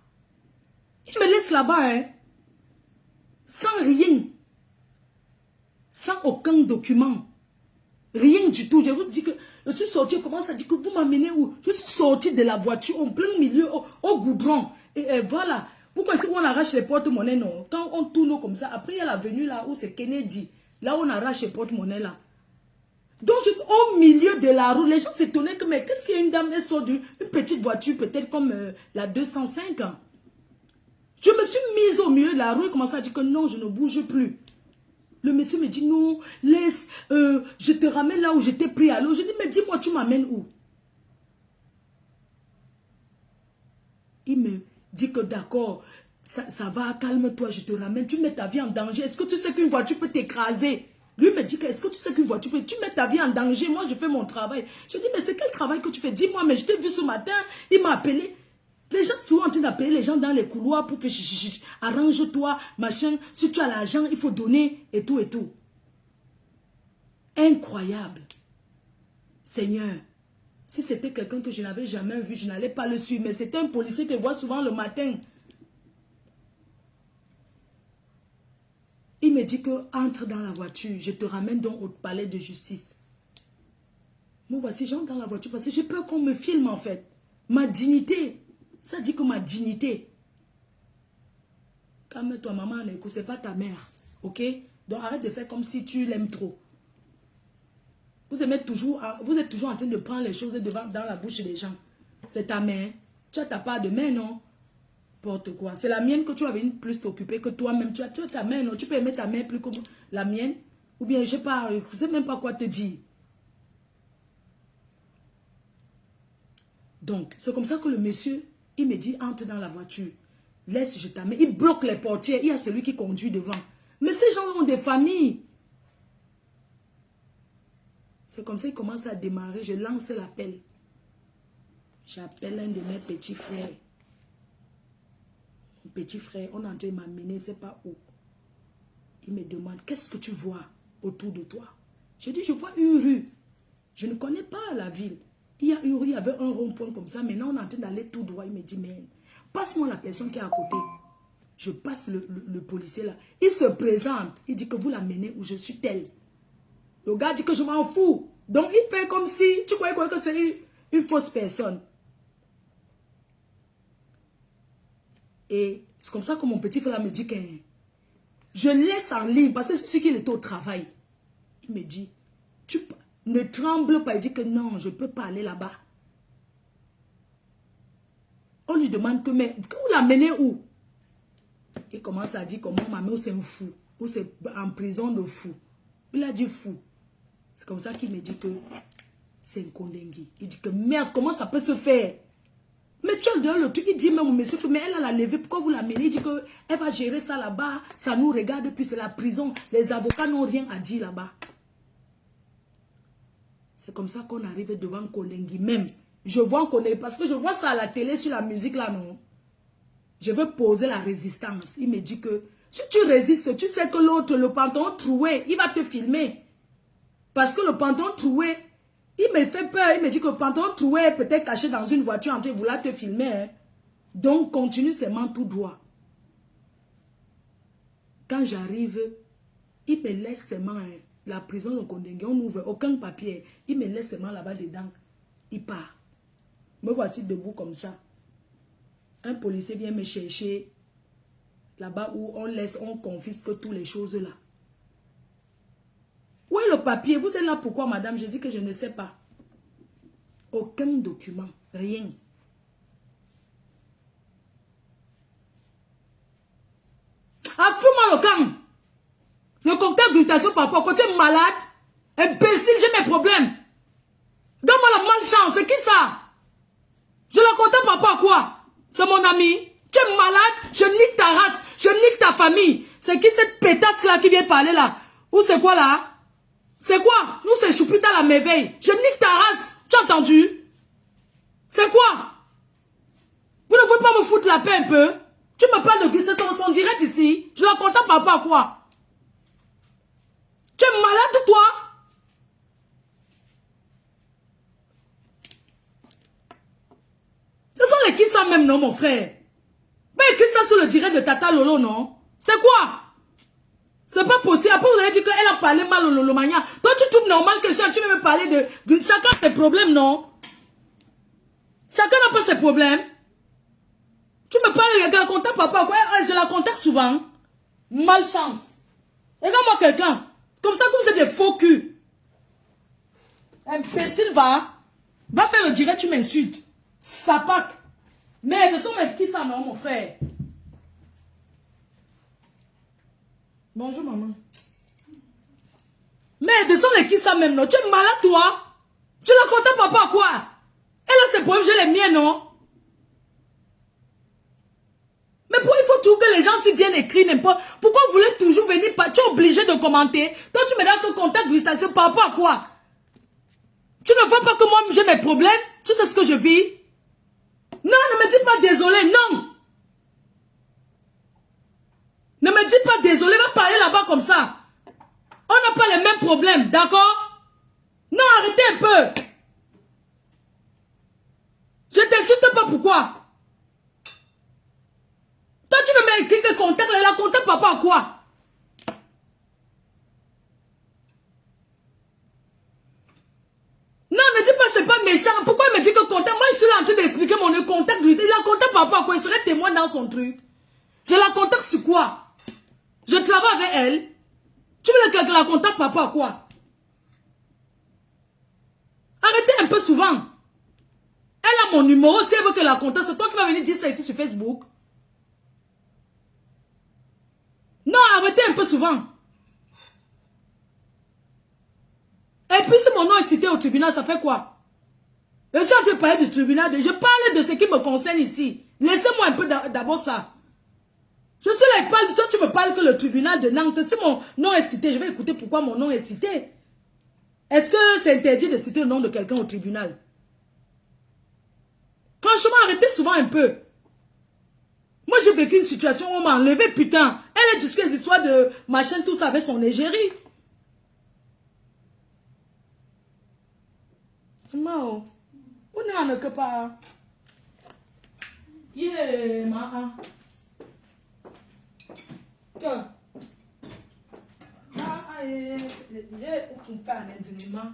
Il me laisse là-bas, hein. Sans rien. Sans aucun document. Rien du tout. Je vous dis que je suis sorti. Je commence à dire que vous m'amenez où? Je suis sorti de la voiture en plein milieu, au goudron. Et voilà. Pourquoi est-ce qu'on arrache les porte-monnaies, non? Quand on tourne comme ça, après il y a l'avenue là où c'est Kennedy. Là où on arrache les porte-monnaies là. Donc, au milieu de la route, les gens s'étonnaient que, mais qu'est-ce qu'il y a une dame, elle sort d'une petite voiture, peut-être comme la 205 ans. Je me suis mise au milieu de la route et commençais à dire que non, je ne bouge plus. Le monsieur me dit, non, laisse, je te ramène là où j'étais pris à l'eau. Je dis, mais dis-moi, tu m'amènes où? Il me dit que d'accord, ça va, calme-toi, je te ramène, tu mets ta vie en danger. Est-ce que tu sais qu'une voiture peut t'écraser? Lui me dit, est-ce que tu sais qu'une voiture peut... Tu mets ta vie en danger, moi je fais mon travail. Je dis, mais c'est quel travail que tu fais? Dis-moi, mais je t'ai vu ce matin, il m'a appelé. Les gens sont en train d'appeler les gens dans les couloirs pour faire arrange-toi, machin. Si tu as l'argent, il faut donner et tout et tout. Incroyable. Seigneur, si c'était quelqu'un que je n'avais jamais vu, je n'allais pas le suivre. Mais c'est un policier que je vois souvent le matin. Il me dit que entre dans la voiture, je te ramène donc au palais de justice. Moi, voici, j'entre dans la voiture parce que j'ai peur qu'on me filme en fait. Ma dignité. Ça dit que ma dignité. Calme-toi, maman, c'est pas ta mère. Ok? Donc arrête de faire comme si tu l'aimes trop. Vous êtes toujours en train de prendre les choses dans la bouche des gens. C'est ta mère. Tu as ta part de mère, non? N'importe quoi. C'est la mienne que tu as venir plus t'occuper que toi-même. Tu as ta mère, non? Tu peux aimer ta mère plus que la mienne? Ou bien, je ne sais même pas quoi te dire. Donc, c'est comme ça que le monsieur, il me dit, entre dans la voiture. Laisse, je t'amène. Il bloque les portières. Il y a celui qui conduit devant. Mais ces gens ont des familles. C'est comme ça qu'il commence à démarrer. Je lance l'appel. J'appelle un de mes petits frères. Mon petit frère, on est en train de m'amener, je ne sais pas où. Il me demande, qu'est-ce que tu vois autour de toi? Je dis, je vois une rue. Je ne connais pas la ville. Il y a une rue, il y avait un rond-point comme ça. Maintenant, on est en train d'aller tout droit. Il me dit, mais passe-moi la personne qui est à côté. Je passe le policier là. Il se présente. Il dit que vous l'amenez où je suis tel. Le gars dit que je m'en fous. Donc, il fait comme si tu croyais que c'est une fausse personne. Et c'est comme ça que mon petit frère me dit que je laisse en ligne parce que c'est qu'il était au travail. Il me dit, tu ne tremble pas. Il dit que non, je ne peux pas aller là-bas. On lui demande que, mais vous l'amenez où? Il commence à dire comment ma mère c'est un fou. Ou c'est en prison de fou. Il a dit fou. C'est comme ça qu'il me dit que c'est un condengui. Il dit que merde, comment ça peut se faire? Mais tu as le truc, il dit même au monsieur que mais elle a la levée, pourquoi vous l'amenez? Il dit qu'elle va gérer ça là-bas, ça nous regarde, puis c'est la prison. Les avocats n'ont rien à dire là-bas. C'est comme ça qu'on arrive devant Kondengi même. Je vois Kondengi, parce que je vois ça à la télé sur la musique là, non? Je veux poser la résistance. Il me dit que si tu résistes, tu sais que l'autre, le pantalon troué, il va te filmer. Parce que le pantalon troué, il me fait peur. Il me dit que le pantalon troué est peut-être caché dans une voiture en train de vouloir te filmer. Hein. Donc, continue seulement tout droit. Quand j'arrive, il me laisse seulement la prison de Kondengi. On n'ouvre aucun papier. Il me laisse seulement là-bas dedans. Il part. Me voici debout comme ça. Un policier vient me chercher là-bas où on confisque toutes les choses là. Où est le papier? Vous êtes là pourquoi, madame? Je dis que je ne sais pas. Aucun document. Rien. Ah, fous-moi le camp. Le cocktail glutation par rapport. Quand tu es malade, imbécile, j'ai mes problèmes. Donne-moi la malchance. C'est qui ça? Je le contacte par rapport à quoi? C'est mon ami. Tu es malade, je nique ta race, je nique ta famille. C'est qui cette pétasse là qui vient parler là? Ou c'est quoi là? C'est quoi? Nous, c'est Choupita la merveille. Je nique ta race. Tu as entendu? C'est quoi? Vous ne pouvez pas me foutre la paix un peu? Tu me parles de glisser ton son direct ici. Je la contacte par rapport à quoi? Tu es malade, toi? Ce sont les qui ça même, non, mon frère? Mais écris ça sur le direct de Tata Lolo, non? C'est quoi? C'est pas possible. Après, vous avez dit qu'elle a parlé mal au Lolo Mania. Toi, tu trouves normal que tu veux me parler de chacun ses problèmes, non? Chacun n'a pas ses problèmes. Tu me parles de la contacte, papa. Quoi? Je la contacte souvent. Malchance. Regarde-moi quelqu'un. Comme ça, que vous êtes des faux culs. Imbécile, va faire le direct, tu m'insultes. Sapac. Mais de son mec, qui ça, non, mon frère? Bonjour, maman. Mais de son mec, qui ça même, non? Tu es malade, toi? Tu la contactes, papa, quoi? Elle a ses problèmes, j'ai les miens, non? Mais pourquoi il faut toujours que les gens s'y viennent écrire n'importe? Pourquoi vous voulez toujours venir? Tu es obligé de commenter. Toi, tu me donnes que contact gustation par rapport à quoi? Tu ne vois pas que moi, j'ai mes problèmes? Tu sais ce que je vis? Non, ne me dis pas désolé, non. Ne me dis pas désolé, va parler là-bas comme ça. On n'a pas les mêmes problèmes, d'accord? Non, arrêtez un peu. Je t'insulte pas, pourquoi? Toi, tu veux m'écrire que contact, la contact papa à quoi? Non, ne dis pas c'est pas méchant. Pourquoi il me dit que contact? Moi, je suis là en train d'expliquer mon contact. Il a contact papa à quoi? Il serait témoin dans son truc. Je la contacte sur quoi? Je travaille avec elle. Tu veux que la contacte papa à quoi? Arrêtez un peu souvent. Elle a mon numéro. Si elle veut que la contacte, c'est toi qui vas venir dire ça ici sur Facebook. Non, arrêtez un peu souvent. Et puis si mon nom est cité au tribunal, ça fait quoi? Je suis en train de parler du tribunal. Je parle de ce qui me concerne ici. Laissez-moi un peu d'abord ça. Je suis là et parle. Toi, tu me parles que le tribunal de Nantes. Si mon nom est cité, je vais écouter pourquoi mon nom est cité. Est-ce que c'est interdit de citer le nom de quelqu'un au tribunal? Franchement, arrêtez souvent un peu. Moi, j'ai vécu une situation où on m'a enlevé, putain. Elle est jusqu'à les histoires de machin, tout ça avec son égérie. Mao, on est en que pas. Yeah, ma. On fait un indignement.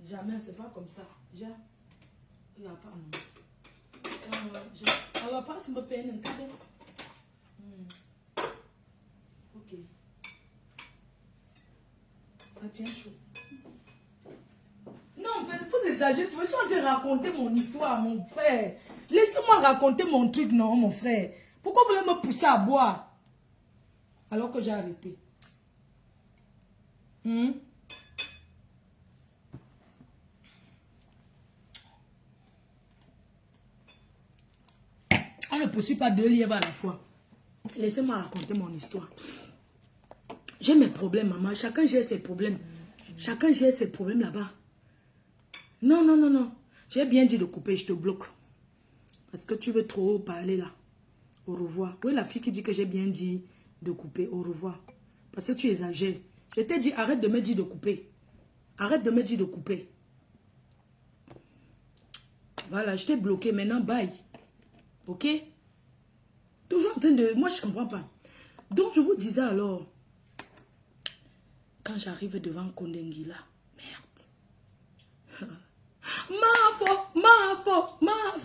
Jamais, c'est pas comme ça. Il n'y a pas, non. On va pas se me payer un cadeau. Ok. Ah, tiens, chaud. Non, vous exagérez. Je suis en train de raconter mon histoire, mon frère. Laissez-moi raconter mon truc, non, mon frère. Pourquoi vous voulez me pousser à boire? Alors que j'ai arrêté. On ne poursuit pas deux lièvres à la fois. Laissez-moi raconter mon histoire. J'ai mes problèmes, maman. Chacun gère ses problèmes. Chacun gère ses problèmes là-bas. Non, non, non, non. J'ai bien dit de couper, je te bloque. Parce que tu veux trop parler là. Au revoir. Oui, la fille qui dit que j'ai bien dit de couper, au revoir. Parce que tu exagères. Je t'ai dit, arrête de me dire de couper. Arrête de me dire de couper. Voilà, je t'ai bloqué. Maintenant, bye. Ok? Toujours en train de... Moi, je ne comprends pas. Donc, je vous disais alors, quand j'arrive devant Kondengila, merde. Ma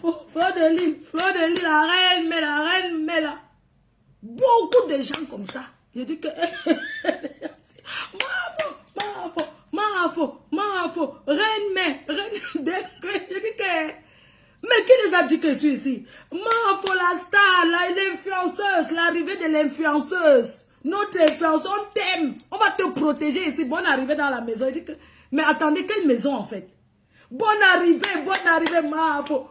faute, Fleur de Lille, la reine, mais là. Beaucoup de gens comme ça. Je dis que... ma faute, reine, je dis que... Mais qui les a dit que je suis ici? Pour la star, l'influenceuse, l'arrivée de l'influenceuse. Notre influenceuse, on t'aime. On va te protéger ici. Bonne arrivée dans la maison. Il dit que, mais attendez, quelle maison en fait? Bonne arrivée, Mafo.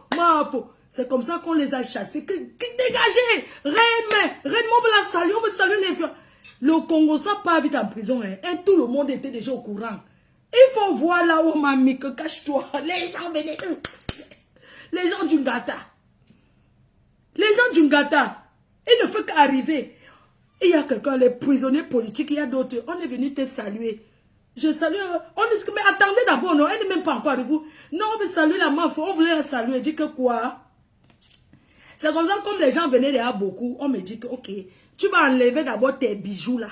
C'est comme ça qu'on les a chassés. Dégagez! Reine, on veut la saluer, on veut saluer l'influenceuse. Le Congo, ça part vite en prison. Hein. Et tout le monde était déjà au courant. Il faut voir là où mamie, que cache-toi. Les gens venaient. Les gens du Ngata. Les gens du Ngata. Il ne faut qu'arriver. Il y a quelqu'un, les prisonniers politiques, il y a d'autres. On est venu te saluer. Je salue. On dit que, mais attendez d'abord, non, elle n'est même pas encore avec vous. Non, on veut saluer la meuf. On voulait la saluer. Elle dit que quoi? C'est comme ça, comme les gens venaient derrière beaucoup, on me dit que, ok, tu vas enlever d'abord tes bijoux là.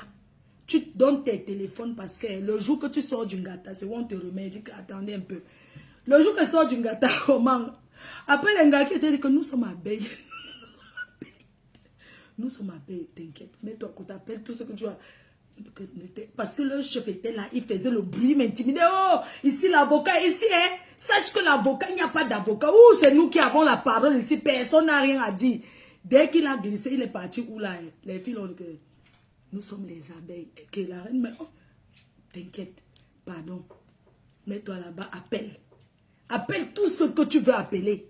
Tu donnes tes téléphones parce que le jour que tu sors du Ngata, c'est où on te remet. Il dit que, attendez un peu. Le jour que tu sors du Ngata, comment? Après, les gars qui étaient dit que nous sommes à Beille. Nous sommes à Beille, t'inquiète. Mets-toi qu'on t'appelle tout ce que tu as. Parce que le chef était là, il faisait le bruit, m'intimidait. Oh, ici l'avocat, ici, hein. Sache que l'avocat, il n'y a pas d'avocat. Ouh, c'est nous qui avons la parole ici. Personne n'a rien à dire. Dès qu'il a glissé, il est parti où là? Les filles ont dit que nous sommes les abeilles. Et que la reine, mais oh, t'inquiète, pardon. Mets-toi là-bas, appelle. Appelle tout ce que tu veux appeler.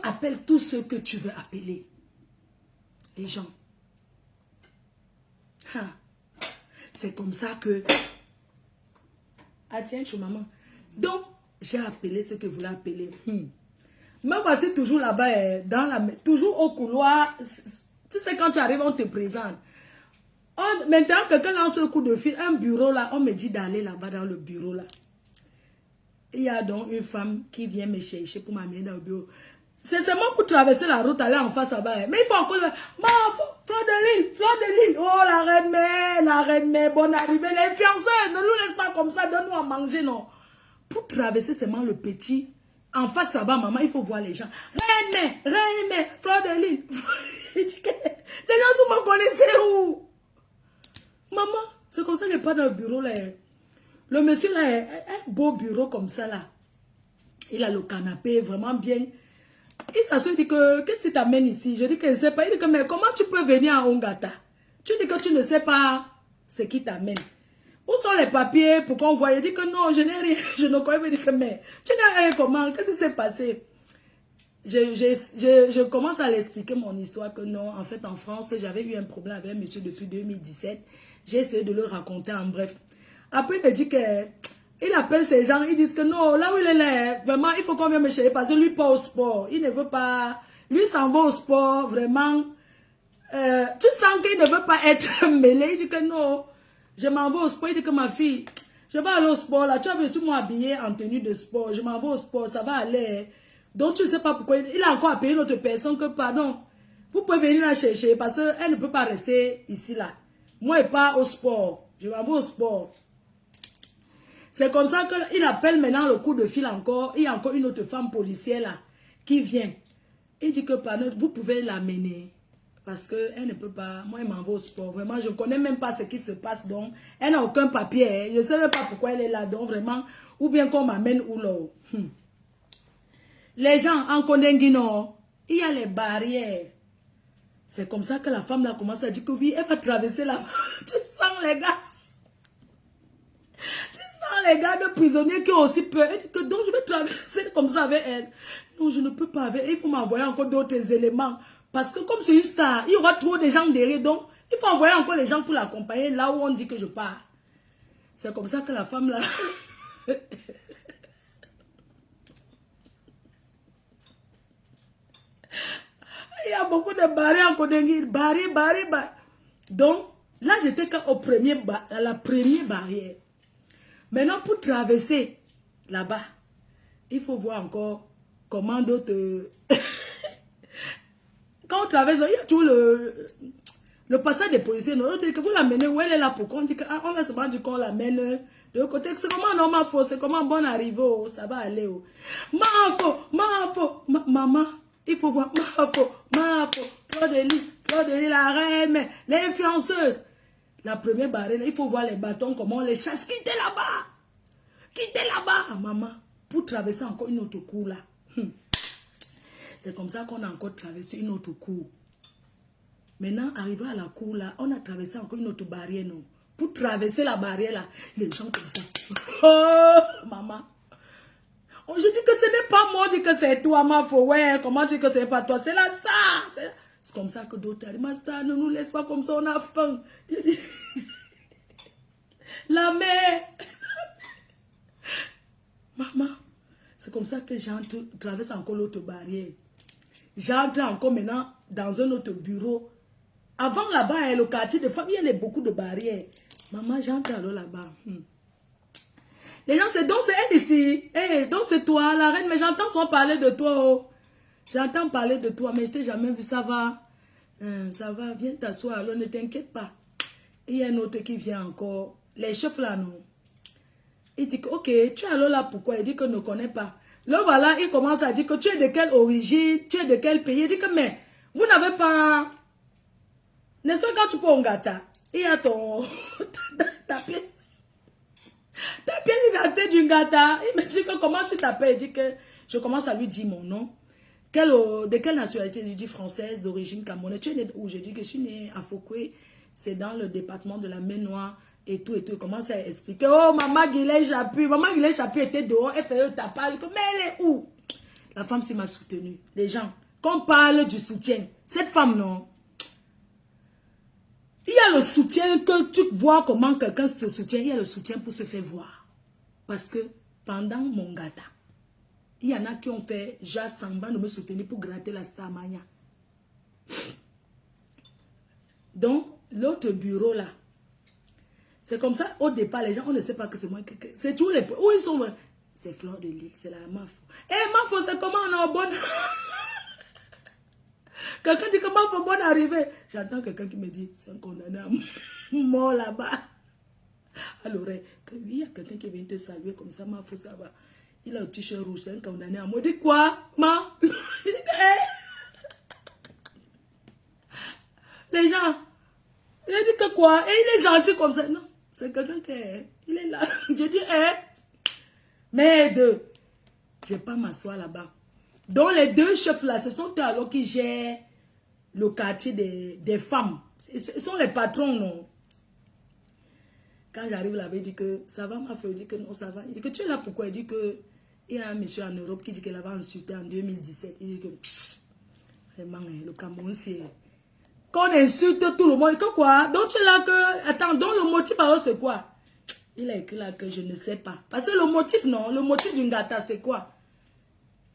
Appelle tout ce que tu veux appeler. Les gens. C'est comme ça que... Ah tiens, tu maman. Donc, J'ai appelé ce que vous voulez appeler. Me voici toujours là-bas, toujours au couloir. Tu sais, quand tu arrives, on te présente. Maintenant, quelqu'un lance le coup de fil, un bureau là, on me dit d'aller là-bas dans le bureau là. Il y a donc une femme qui vient me chercher pour m'amener dans le bureau. C'est seulement pour traverser la route, aller en face là-bas. Mais il faut encore... Fleur de Lille. Oh, la reine mère, bonne arrivée. Les fiancés, ne nous laisse pas comme ça, donne-nous à manger, non. Pour traverser seulement le petit, en face là-bas, maman, il faut voir les gens. Reine mère, Fleur de Lille. Les gens, vous me connaissez où? Maman, c'est comme ça que je pas dans le bureau là. Le monsieur là, un beau bureau comme ça là. Il a le canapé vraiment bien. Il s'assoit, il dit que, qu'est-ce qui t'amène ici? Je dis que je ne sais pas. Il dit que, mais comment tu peux venir à Ongata? Tu dis que tu ne sais pas ce qui t'amène. Où sont les papiers pour qu'on voie? Il dit que non, je n'ai rien. Je ne connais pas. Il dit que, mais tu n'as rien comment? Qu'est-ce qui s'est passé? Je commence à l'expliquer mon histoire que non, en fait, en France, j'avais eu un problème avec un monsieur depuis 2017. J'ai essayé de le raconter en bref. Après, il me dit que, il appelle ces gens, ils disent que non, là où il est là, vraiment, il faut qu'on vienne me chercher parce que lui, pas au sport. Il ne veut pas, lui s'en va au sport, vraiment. Tu sens qu'il ne veut pas être mêlé. Il dit que non, je m'en vais au sport. Il dit que ma fille, je vais aller au sport là. Tu as vu sur moi habillé en tenue de sport. Je m'en vais au sport, ça va aller. Donc tu ne sais pas pourquoi. Il a encore appelé une autre personne que, pardon, vous pouvez venir la chercher parce qu'elle ne peut pas rester ici là. Moi, je pars au sport. Je m'en vais au sport. C'est comme ça qu'il appelle maintenant le coup de fil encore. Il y a encore une autre femme policière là qui vient. Il dit que pardon, vous pouvez l'amener. Parce qu'elle ne peut pas. Moi, elle m'en va au sport. Vraiment, je ne connais même pas ce qui se passe. Donc, elle n'a aucun papier. Hein. Je ne sais même pas pourquoi elle est là. Donc, vraiment, ou bien qu'on m'amène où là. Les gens en Kondenguino, il y a les barrières. C'est comme ça que la femme là commence à dire que oui, elle va traverser là. Tu sens les gars. Tu sens les gars de prisonniers qui ont aussi peur. Elle dit que donc je vais traverser comme ça avec elle. Non, je ne peux pas avec elle. Il faut m'envoyer encore d'autres éléments. Parce que comme c'est une star, il y aura trop de gens derrière. Donc, il faut envoyer encore les gens pour l'accompagner là où on dit que je pars. C'est comme ça que la femme là... Il y a beaucoup de barrières en Kondengi. Barrières. Donc, là, j'étais qu'à la première barrière. Maintenant, pour traverser là-bas, il faut voir encore comment d'autres... Quand on traverse, il y a tout le passage des policiers. On dit que vous l'amenez où elle est là pour qu'on dit qu'on va se dire qu'on l'amène de l'autre côté. C'est comment normal faux, c'est comment bon arriver, oh, ça va aller. Oh. Maman, il faut voir Fleur de Lille, la reine, les influenceuses. La première barrière, il faut voir les bâtons, comment on les chasse. Quittez là-bas, maman, pour traverser encore une autre cour là. C'est comme ça qu'on a encore traversé une autre cour. Maintenant, arrivé à la cour là, on a traversé encore une autre barrière, non? Pour traverser la barrière là, les gens comme ça. Oh, maman. Oh, je dis que ce n'est pas moi, je dis que c'est toi, ma faux. Ouais, comment tu dis que ce n'est pas toi? C'est la star. C'est comme ça que d'autres disent, ma star, ne nous laisse pas comme ça, on a faim. La mère. Maman, c'est comme ça que j'entre, traverse encore l'autre barrière. J'entre encore maintenant dans un autre bureau. Avant là-bas, le quartier de famille, il y a beaucoup de barrières. Maman, j'entre alors là-bas. Les gens, c'est donc c'est elle ici. Hey, donc c'est toi, la reine, mais j'entends souvent parler de toi. Oh. J'entends parler de toi, mais je t'ai jamais vu. Ça va. Ça va, viens t'asseoir. Alors ne t'inquiète pas. Il y a un autre qui vient encore. Les chefs là, non. Il dit que, ok, tu es alors là pourquoi? Il dit que ne connaît pas. Là, voilà, il commence à dire que tu es de quelle origine, tu es de quel pays. Il dit que, mais, vous n'avez pas... N'est-ce pas quand tu peux Ongata? Il y a ton... ta pièce d'identité du Ngata. Il me dit que comment tu t'appelles? Il dit que... Je commence à lui dire mon nom. De quelle nationalité? Je dis française, d'origine camerounaise. Tu es né où? Je dis que je suis née à Fouquet. C'est dans le département de la Maine-Noire. Et tout. Il commence à expliquer. Oh, maman Guillet Chapuis. Maman Guillet Chapuis était dehors. Elle fait ta part. Mais elle est où? La femme, c'est m'a soutenue. Les gens, quand on parle du soutien, cette femme, non. Il y a le soutien que tu vois comment quelqu'un te soutient. Il y a le soutien pour se faire voir. Parce que pendant mon gata. Il y en a qui ont fait déjà semblant de me soutenir pour gratter la Starmania. Donc, l'autre bureau là, c'est comme ça, au départ, les gens, on ne sait pas que c'est moi. C'est tous les... Où ils sont? C'est Fleur de Lille, c'est la Mafo. Eh, Mafo, c'est comment on est au bon... Quelqu'un dit que Mafo, bonne arrivée. J'entends quelqu'un qui me dit, c'est un condamné à mort là-bas. Alors, oui, il y a quelqu'un qui vient te saluer comme ça, Mafo, ça va. Il a un t-shirt rouge, c'est un condamné à mort. Il dit quoi, ma? Les gens, il dit que quoi? Et il est gentil comme ça. Non, c'est quelqu'un qui est... Il est là. Je dis, merde, je ne vais pas m'asseoir là-bas. Donc les deux chefs là, ce sont eux alors qui gèrent le quartier des femmes. Ce sont les patrons, non? Quand j'arrive là-bas, il dit que ça va, ma fille. Il dit que non, ça va. Il dit que tu es là pourquoi? Il dit que il y a un monsieur en Europe qui dit qu'il avait insulté en 2017. Il dit que vraiment, le Cameroun, c'est... Qu'on insulte tout le monde. Que quoi? Donc tu es là que... Attends, donc le motif alors c'est quoi? Il a écrit là que je ne sais pas. Parce que le motif, non, le motif d'une gata, c'est quoi?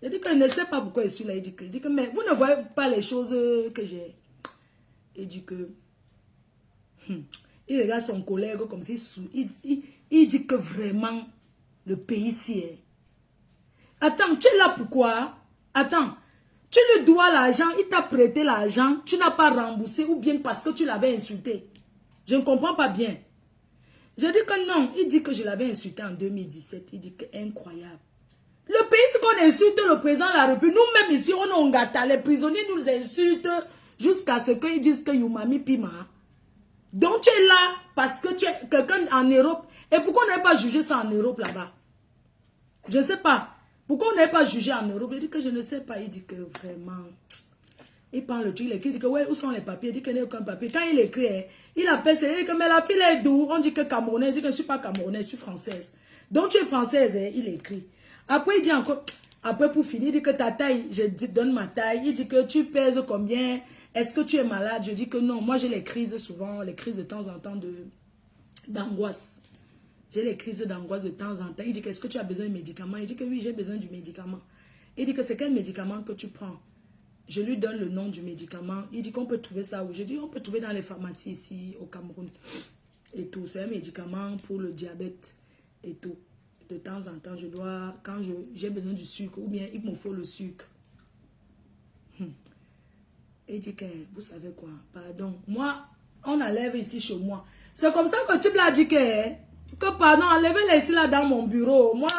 Il dit qu'il ne sait pas pourquoi je suis là. Il dit que mais vous ne voyez pas les choses que j'ai. Il dit que... il regarde son collègue comme si... Il dit que vraiment, le pays s'y est. Attends, tu es là pourquoi? Attends, tu lui dois l'argent, il t'a prêté l'argent, tu n'as pas remboursé ou bien parce que tu l'avais insulté. Je ne comprends pas bien. Je dis que non, il dit que je l'avais insulté en 2017. Il dit que incroyable. Le pays, c'est qu'on insulte le président de la République. Nous-mêmes ici, on est en gâta. Les prisonniers nous insultent jusqu'à ce qu'ils disent que Youmami Pima. Donc tu es là parce que tu es quelqu'un en Europe. Et pourquoi on n'avait pas jugé ça en Europe là-bas? Je ne sais pas. Pourquoi on n'avait pas jugé en Europe? Il dit que je ne sais pas. Il dit que vraiment... Il prend le truc, il écrit, il dit que ouais, où sont les papiers? Il dit qu'il n'y a aucun papier. Quand il écrit, il appelle, il dit que mais la fille est d'où? On dit que camerounaise. Il dit que je ne suis pas camerounaise, je suis française. Donc tu es française, il écrit. Après, il dit encore, après pour finir, il dit que ta taille, je donne ma taille. Il dit que tu pèses combien? Est-ce que tu es malade? Je dis que non, moi j'ai les crises souvent, les crises de temps en temps d'angoisse. J'ai les crises d'angoisse de temps en temps. Il dit que est-ce que tu as besoin de médicaments? Il dit que oui, j'ai besoin du médicament. Il dit que c'est quel médicament que tu prends? Je lui donne le nom du médicament. Il dit qu'on peut trouver ça où? Je dis on peut trouver dans les pharmacies ici au Cameroun. Et tout. C'est un médicament pour le diabète et tout. De temps en temps, je dois, quand j'ai besoin du sucre, ou bien il me faut le sucre. Il dit que, vous savez quoi, pardon. Moi, on enlève ici chez moi. C'est comme ça que le type l'a dit que pardon, enlevez-les ici là dans mon bureau. Moi...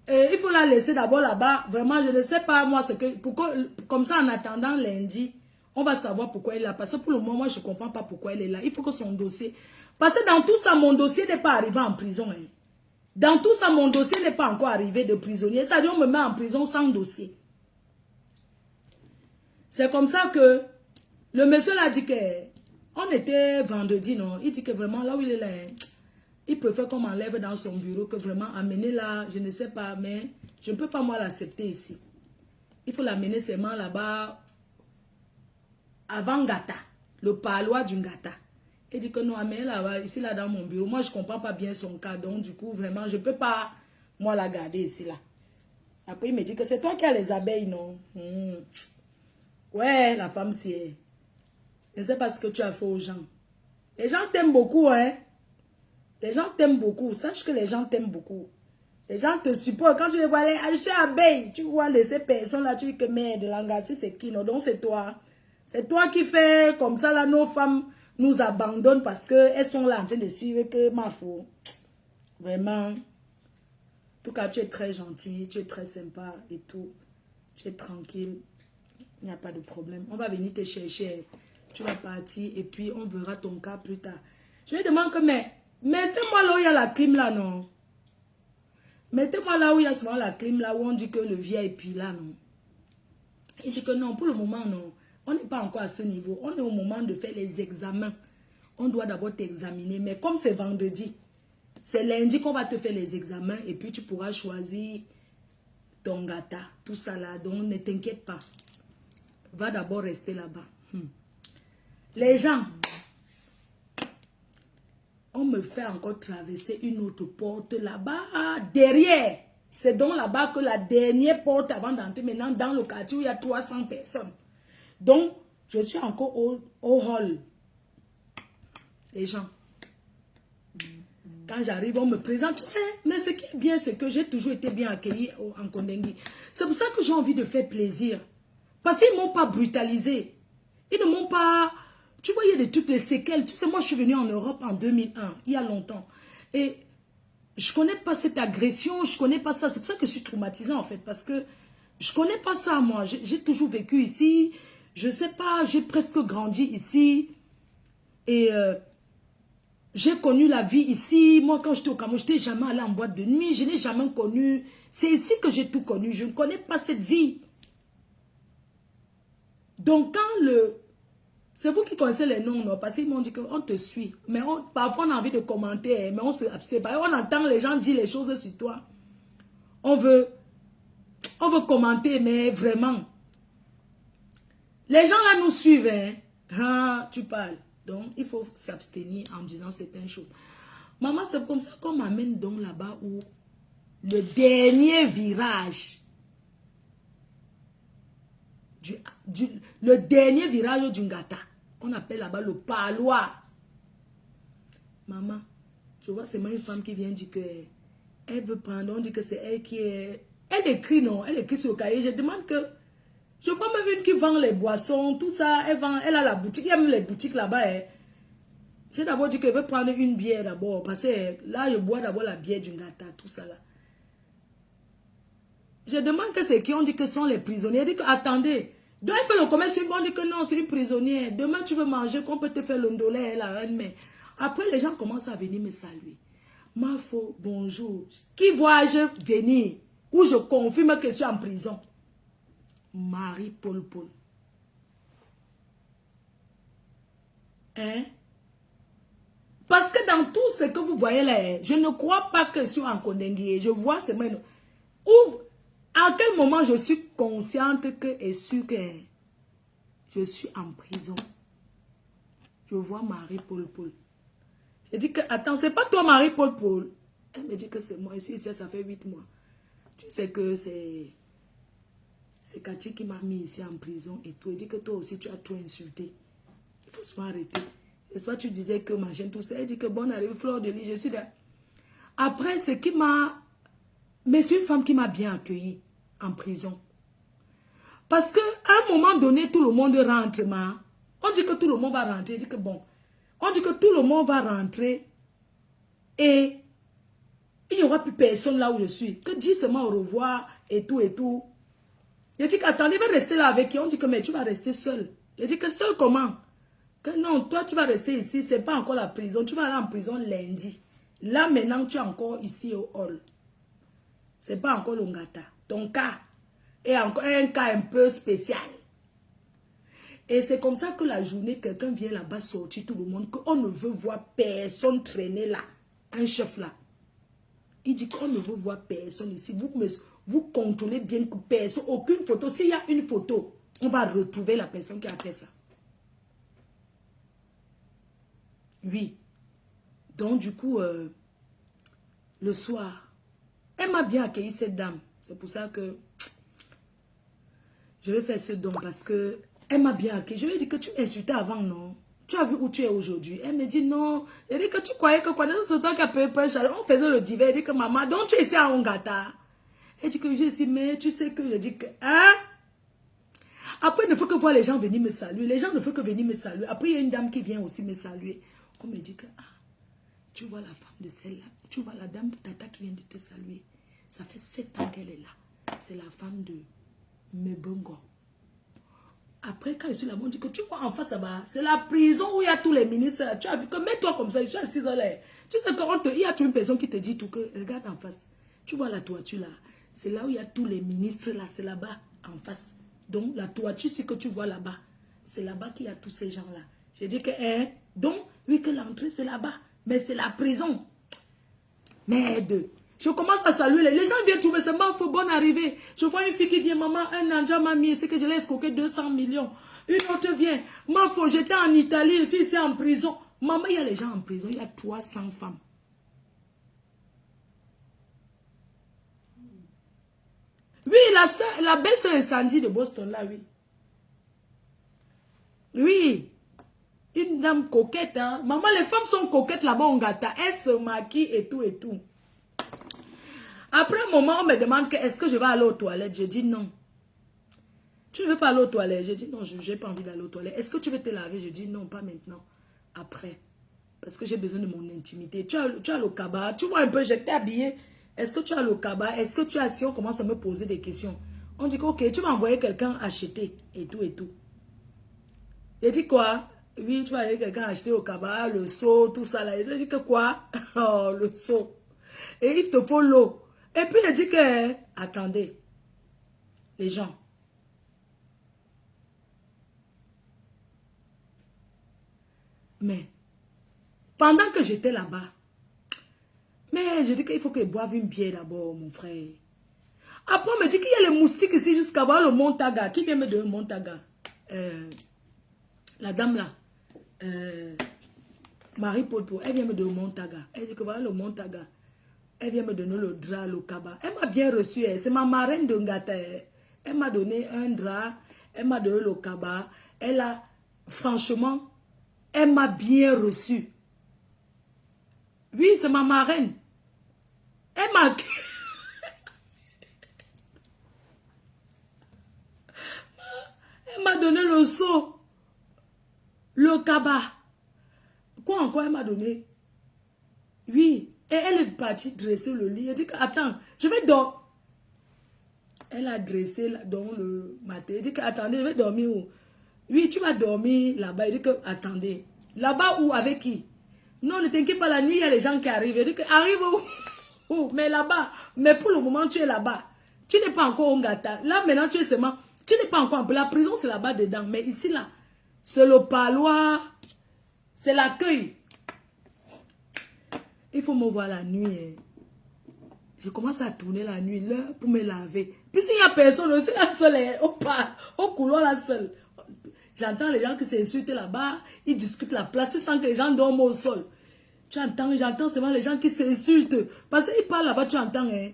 il faut la laisser d'abord là-bas. Vraiment, je ne sais pas, moi, c'est que... Pourquoi, comme ça, en attendant lundi, on va savoir pourquoi elle est là. Parce que pour le moment, moi, je ne comprends pas pourquoi elle est là. Il faut que son dossier... Parce que dans tout ça, mon dossier n'est pas arrivé en prison. Hein. Dans tout ça, mon dossier n'est pas encore arrivé de prisonnier. Ça dit, on me met en prison sans dossier. C'est comme ça que le monsieur l'a dit que... On était vendredi, non? Il dit que vraiment, là où il est là... Il préfère qu'on m'enlève dans son bureau que vraiment amener là, je ne sais pas, mais je ne peux pas moi l'accepter ici. Il faut l'amener seulement là-bas, avant Gata, le parloir du Gata. Il dit que non, amener là-bas, ici là dans mon bureau. Moi, je ne comprends pas bien son cas, donc du coup, vraiment, je ne peux pas moi la garder ici là. Après, il me dit que c'est toi qui as les abeilles, non? Ouais, la femme, c'est... Je ne sais pas ce que tu as fait aux gens. Les gens t'aiment beaucoup, hein? Les gens t'aiment beaucoup. Sache que les gens t'aiment beaucoup. Les gens te supportent. Quand tu les vois, je suis abeille. Tu vois ces personnes-là, tu dis que merde, l'engassi, c'est qui? Non, donc c'est toi. C'est toi qui fais comme ça, là, nos femmes nous abandonnent parce qu'elles sont là en train de suivre que ma faute. Vraiment. En tout cas, tu es très gentil, tu es très sympa et tout. Tu es tranquille. Il n'y a pas de problème. On va venir te chercher. Tu vas partir et puis on verra ton cas plus tard. Je lui demande que, mais... Mettez-moi là où il y a la clim là, non. Mettez-moi là où il y a souvent la clim là, où on dit que le VIP là, non. Il dit que non, pour le moment, non. On n'est pas encore à ce niveau. On est au moment de faire les examens. On doit d'abord t'examiner. Mais comme c'est vendredi, c'est lundi qu'on va te faire les examens et puis tu pourras choisir ton gata, tout ça là. Donc ne t'inquiète pas. Va d'abord rester là-bas. Les gens... me fait encore traverser une autre porte là-bas, derrière. C'est donc là-bas que la dernière porte avant d'entrer maintenant dans le quartier où il y a 300 personnes. Donc, je suis encore au hall. Les gens. Quand j'arrive, on me présente, tu sais, mais ce qui est bien, c'est que j'ai toujours été bien accueilli en Kondengui. C'est pour ça que j'ai envie de faire plaisir. Parce qu'ils ne m'ont pas brutalisé. Ils ne m'ont pas... Tu vois, il y a des trucs, des séquelles. Tu sais, moi, je suis venue en Europe en 2001, il y a longtemps. Et je ne connais pas cette agression, je ne connais pas ça. C'est pour ça que je suis traumatisée, en fait. Parce que je ne connais pas ça, moi. J'ai toujours vécu ici. Je ne sais pas, j'ai presque grandi ici. Et... j'ai connu la vie ici. Moi, quand j'étais au Cameroun, je n'étais jamais allée en boîte de nuit. Je n'ai jamais connu. C'est ici que j'ai tout connu. Je ne connais pas cette vie. Donc, quand le... C'est vous qui connaissez les noms, non? Parce qu'ils m'ont dit qu'on te suit. Mais parfois, on a envie de commenter. Mais on se... On entend les gens dire les choses sur toi. On veut commenter, mais vraiment. Les gens là nous suivent. Hein? Ah, tu parles. Donc, il faut s'abstenir en disant certaines choses. Maman, c'est comme ça qu'on m'amène donc là-bas où le dernier virage, le dernier virage du Ngata, on appelle là-bas le palois. Maman, je vois, c'est moi une femme qui vient dire que elle veut prendre, on dit que c'est elle qui est... Elle écrit, non, elle écrit sur le cahier. Je demande que... Je crois même une qui vend les boissons, tout ça, elle a la boutique, il y a même les boutiques là-bas. Hein. J'ai d'abord dit qu'elle veut prendre une bière d'abord, parce que là, je bois d'abord la bière du Ngata, tout ça là. Je demande que c'est qui, on dit que ce sont les prisonniers. Elle dit que, attendez, donc elle fait le commerce, on dit que non, c'est une prisonnière. Demain, tu veux manger, qu'on peut te faire le ndolé, la reine, mais après, les gens commencent à venir me saluer. Mafo, bonjour. Qui vois-je venir, où je confirme que je suis en prison? Marie-Paul Paul. Hein? Parce que dans tout ce que vous voyez là, je ne crois pas que je suis en Kondengui. Je vois seulement... À quel moment je suis consciente que et sûre que je suis en prison? Je vois Marie-Paul Paul. Je dis que, attends, c'est pas toi Marie-Paul Paul. Elle me dit que c'est moi. Je suis ici, ça fait 8 mois. Tu sais que c'est Cathy qui m'a mis ici en prison et tout. Elle dit que toi aussi tu as tout insulté. Il faut se arrêter. N'est-ce pas, tu disais que ma chaîne tout ça. Elle dit que bonne arrivée, fleur de lit, je suis là. Après, ce qui m'a... Mais c'est une femme qui m'a bien accueillie en prison. Parce qu'à un moment donné, tout le monde rentre. On dit que tout le monde va rentrer. Elle dit que bon. On dit que tout le monde va rentrer. Et il n'y aura plus personne là où je suis. Que dis seulement au revoir et tout et tout. Je dis qu'attendez, va rester là avec qui? On dit que mais tu vas rester seul. Je dis que seul comment? Que non, toi tu vas rester ici, c'est pas encore la prison. Tu vas aller en prison lundi. Là maintenant tu es encore ici au hall. C'est pas encore le Ngata. Ton cas est encore un cas un peu spécial. Et c'est comme ça que la journée, quelqu'un vient là-bas sortir tout le monde, qu'on ne veut voir personne traîner là. Un chef là. Il dit qu'on ne veut voir personne ici. Vous contrôlez bien que personne, aucune photo. S'il y a une photo, on va retrouver la personne qui a fait ça. Oui. Donc du coup, le soir, elle m'a bien accueilli cette dame. C'est pour ça que je vais faire ce don parce que elle m'a bien accueilli. Je lui ai dit que tu m'insultais avant, non? Tu as vu où tu es aujourd'hui? Elle me dit non. Elle dit que tu croyais que quoi? C'est toi qui as payé pour un chalet. On faisait le divers. Elle dit que maman, donc tu es ici à Ngata. Elle dit que je suis ici, mais tu sais que je dis que, hein? Après, il ne faut que voir les gens venir me saluer. Les gens ne font que venir me saluer. Après, il y a une dame qui vient aussi me saluer. On me dit que, ah, tu vois la femme de celle-là. Tu vois la dame Tata qui vient de te saluer. Ça fait 7 ans qu'elle est là. C'est la femme de Mebongo. Après, quand je suis là, on dit que tu vois en face là-bas, c'est la prison où il y a tous les ministres. Tu as vu que mets-toi comme ça, je suis assise là. Tu sais qu'il y a toujours une personne qui te dit tout que, regarde en face. Tu vois la toiture là. C'est là où il y a tous les ministres là. C'est là-bas, en face. Donc, la toiture, c'est que tu vois là-bas. C'est là-bas qu'il y a tous ces gens-là. J'ai dit que, hein, donc, oui, que l'entrée, c'est là-bas. Mais c'est la prison. Merde. Je commence à saluer. Les gens viennent trouver, c'est ma faut bonne arrivée. Je vois une fille qui vient, maman, un anja m'a mis, c'est que je l'ai escroqué 200 millions. Une autre vient, ma faut, j'étais en Italie, je suis ici en prison. Maman, il y a les gens en prison, il y a 300 femmes. Oui, la belle-sœur incendie de Boston, là, oui. Oui. Une dame coquette, hein. Maman, les femmes sont coquettes là-bas, on gâta. Elles se maquillent et tout et tout. Après un moment, on me demande est-ce que je vais aller aux toilettes. Je dis non. Tu ne veux pas aller aux toilettes? Je dis non, je n'ai pas envie d'aller aux toilettes. Est-ce que tu veux te laver? Je dis non, pas maintenant. Après. Parce que j'ai besoin de mon intimité. Tu as le cabas. Tu vois un peu, j'étais habillée. Est-ce que tu as le cabas? Est-ce que tu as si on commence à me poser des questions? On dit que ok, tu vas envoyer quelqu'un acheter et tout et tout. J'ai dit quoi? Oui, tu vas envoyer quelqu'un acheter au cabas, le seau, tout ça là. Je dis que quoi? Oh, le seau. Et il te faut l'eau. Et puis il dit que, attendez, les gens. Mais, pendant que j'étais là-bas, mais je dis qu'il faut que je boive une bière d'abord, mon frère. Après, on me dit qu'il y a les moustiques ici jusqu'à voir le Montaga. Qui vient me donner le Montaga? La dame là. Marie Popo, elle vient me donner le Montaga. Elle dit que voilà le Montaga. Elle vient me donner le drap, le cabas. Elle m'a bien reçu. C'est ma marraine de Ngata. Elle m'a donné un drap. Elle m'a donné le cabas. Elle a, franchement, elle m'a bien reçu. Oui, c'est ma marraine. Elle m'a... Elle m'a donné le seau. Le cabas. Quoi encore elle m'a donné? Oui. Et elle est partie dresser le lit. Elle dit que, attends, je vais dormir. Elle a dressé dans le matin. Elle dit que, attendez, je vais dormir où? Oui, tu vas dormir là-bas. Elle dit que, attendez. Là-bas où? Avec qui? Non, ne t'inquiète pas, la nuit, il y a les gens qui arrivent. Elle dit que, arrive où? Où? Mais là-bas. Mais pour le moment, tu es là-bas. Tu n'es pas encore au Ngata. Là, maintenant, tu es seulement... Tu n'es pas encore un peu. La prison, c'est là-bas dedans. Mais ici, là, c'est le parloir. C'est l'accueil. Il faut me voir la nuit. Hein. Je commence à tourner la nuit, l'heure pour me laver. Puisqu'il n'y a personne, je suis la seule, hein, au couloir la seule. J'entends les gens qui s'insultent là-bas, ils discutent la place, tu sens que les gens dorment au sol. J'entends seulement les gens qui s'insultent. Parce qu'ils parlent là-bas, tu entends, hein.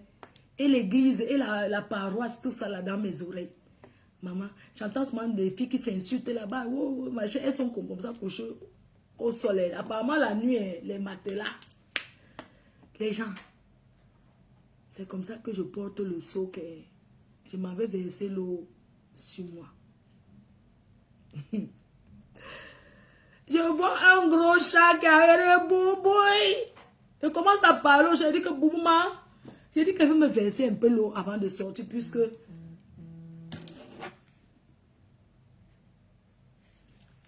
Et l'église, et la paroisse, tout ça là dans mes oreilles. Maman, j'entends seulement des filles qui s'insultent là-bas. Oh, machin, elles sont comme ça couchées au soleil. Apparemment, la nuit, les matelas. Les gens. C'est comme ça que je porte le seau que je m'avais versé l'eau sur moi. Je vois un gros chat qui a un boubouille. Je commence à parler. Je dis que Boubouma, j'ai dit qu'elle veut me verser un peu l'eau avant de sortir puisque...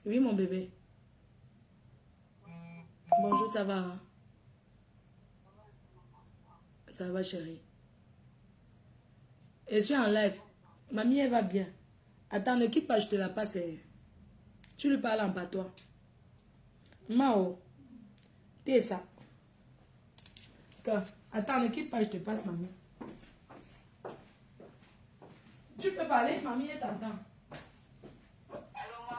Oui, mon bébé. Bonjour, ça va? Hein? Ça va, chérie. Et je suis en live. Mamie, elle va bien. Attends, ne quitte pas, je te la passe. Tu lui parles en patois. Mao. T'es ça. Attends, ne quitte pas, je te passe, mamie. Tu peux parler, mamie, elle t'entend. Allô, moi?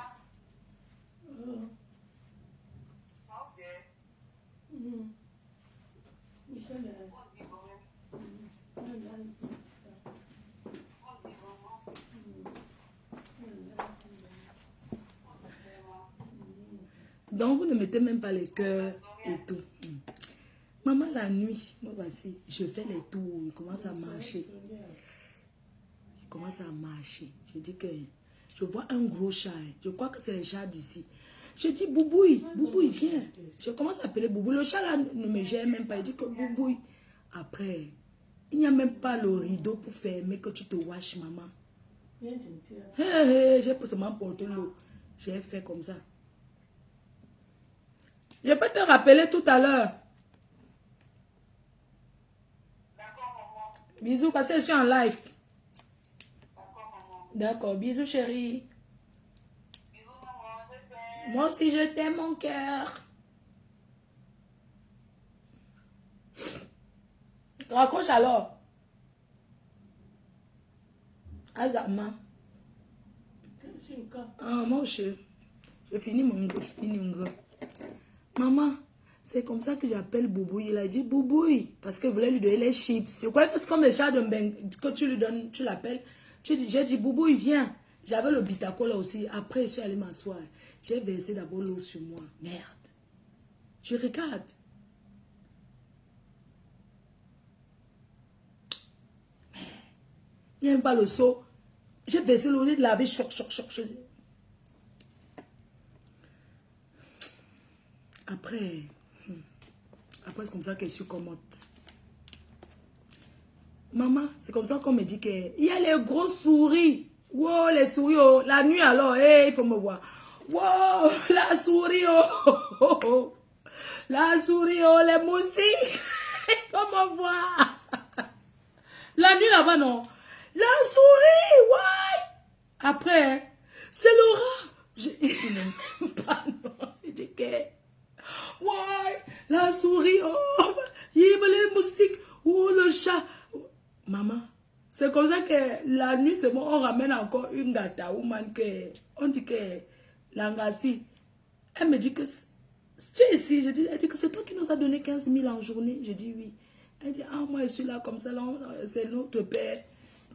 Donc, vous ne mettez même pas les cœurs et tout. Maman, la nuit, moi voici, je fais les tours, il commence à marcher. Il commence à marcher. Je dis que je vois un gros chat. Je crois que c'est les chats d'ici. Je dis, Boubouille, Boubouille, viens. Je commence à appeler Boubouille. Le chat là ne me gère même pas. Il dit que Boubouille. Après, il n'y a même pas le rideau pour fermer que tu te washes, maman. J'ai seulement porté l'eau. J'ai fait comme ça. Je peux te rappeler tout à l'heure. D'accord, maman. Bisous, parce que je suis en live. D'accord, maman. D'accord, bisous chérie. Bisous, maman. Je t'aime. Moi aussi je t'aime mon cœur. Raccroche alors. Azama. Ah, moi aussi. Je finis mon gars. Maman, c'est comme ça que j'appelle Boubouille. Il a dit Boubouille, parce qu'il voulait lui donner les chips. Je crois que c'est comme le chat de Mbeng, que tu lui donnes, tu l'appelles. J'ai dit Boubouille, viens. J'avais le bitaco là aussi. Après, je suis allée m'asseoir. J'ai versé d'abord l'eau sur moi. Merde. Je regarde. Il n'y a même pas le seau. J'ai versé l'eau, j'ai lavé, choc. Après, c'est comme ça que je suis commode. Maman, c'est comme ça qu'on me dit qu'il y a les gros souris. Wow, les souris, oh. La nuit alors, il faut me voir. Wow, la souris, oh. La souris, oh, les moustiques. Il faut me voir. La nuit là-bas, non. La souris, ouais. Après, c'est Laura. Je n'aime pas, non. Il dit que, ouais, la souris, oh. Il y a les moustiques, oh, le chat. Maman, c'est comme ça que la nuit, c'est bon, on ramène encore une gata woman que, on dit que, l'angassi. Elle me dit que, tu es ici, elle dit que c'est toi qui nous as donné 15 000 en journée. Je dis oui. Elle dit, ah, moi je suis là comme ça, c'est notre père,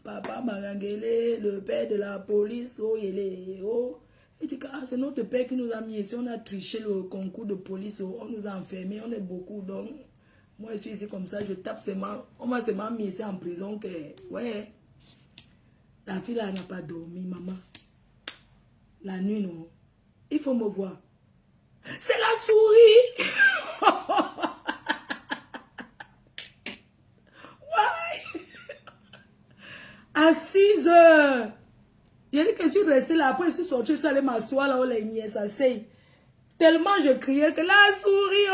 Papa Marangele, le père de la police, oh, il est, oh. Elle dit que, ah, c'est notre père qui nous a mis ici, on a triché le concours de police, oh, on nous a enfermés, on est beaucoup, donc, moi je suis ici comme ça, je tape seulement, on m'a seulement mis ici en prison, que, ouais, la fille là n'a pas dormi, maman. La nuit, non. Il faut me voir. C'est la souris. Ouais. À 6 heures. Il a dit que je suis restée là. Après, je suis sortie, je suis allée m'asseoir là où les nièces s'asseyent. Tellement je criais que la souris,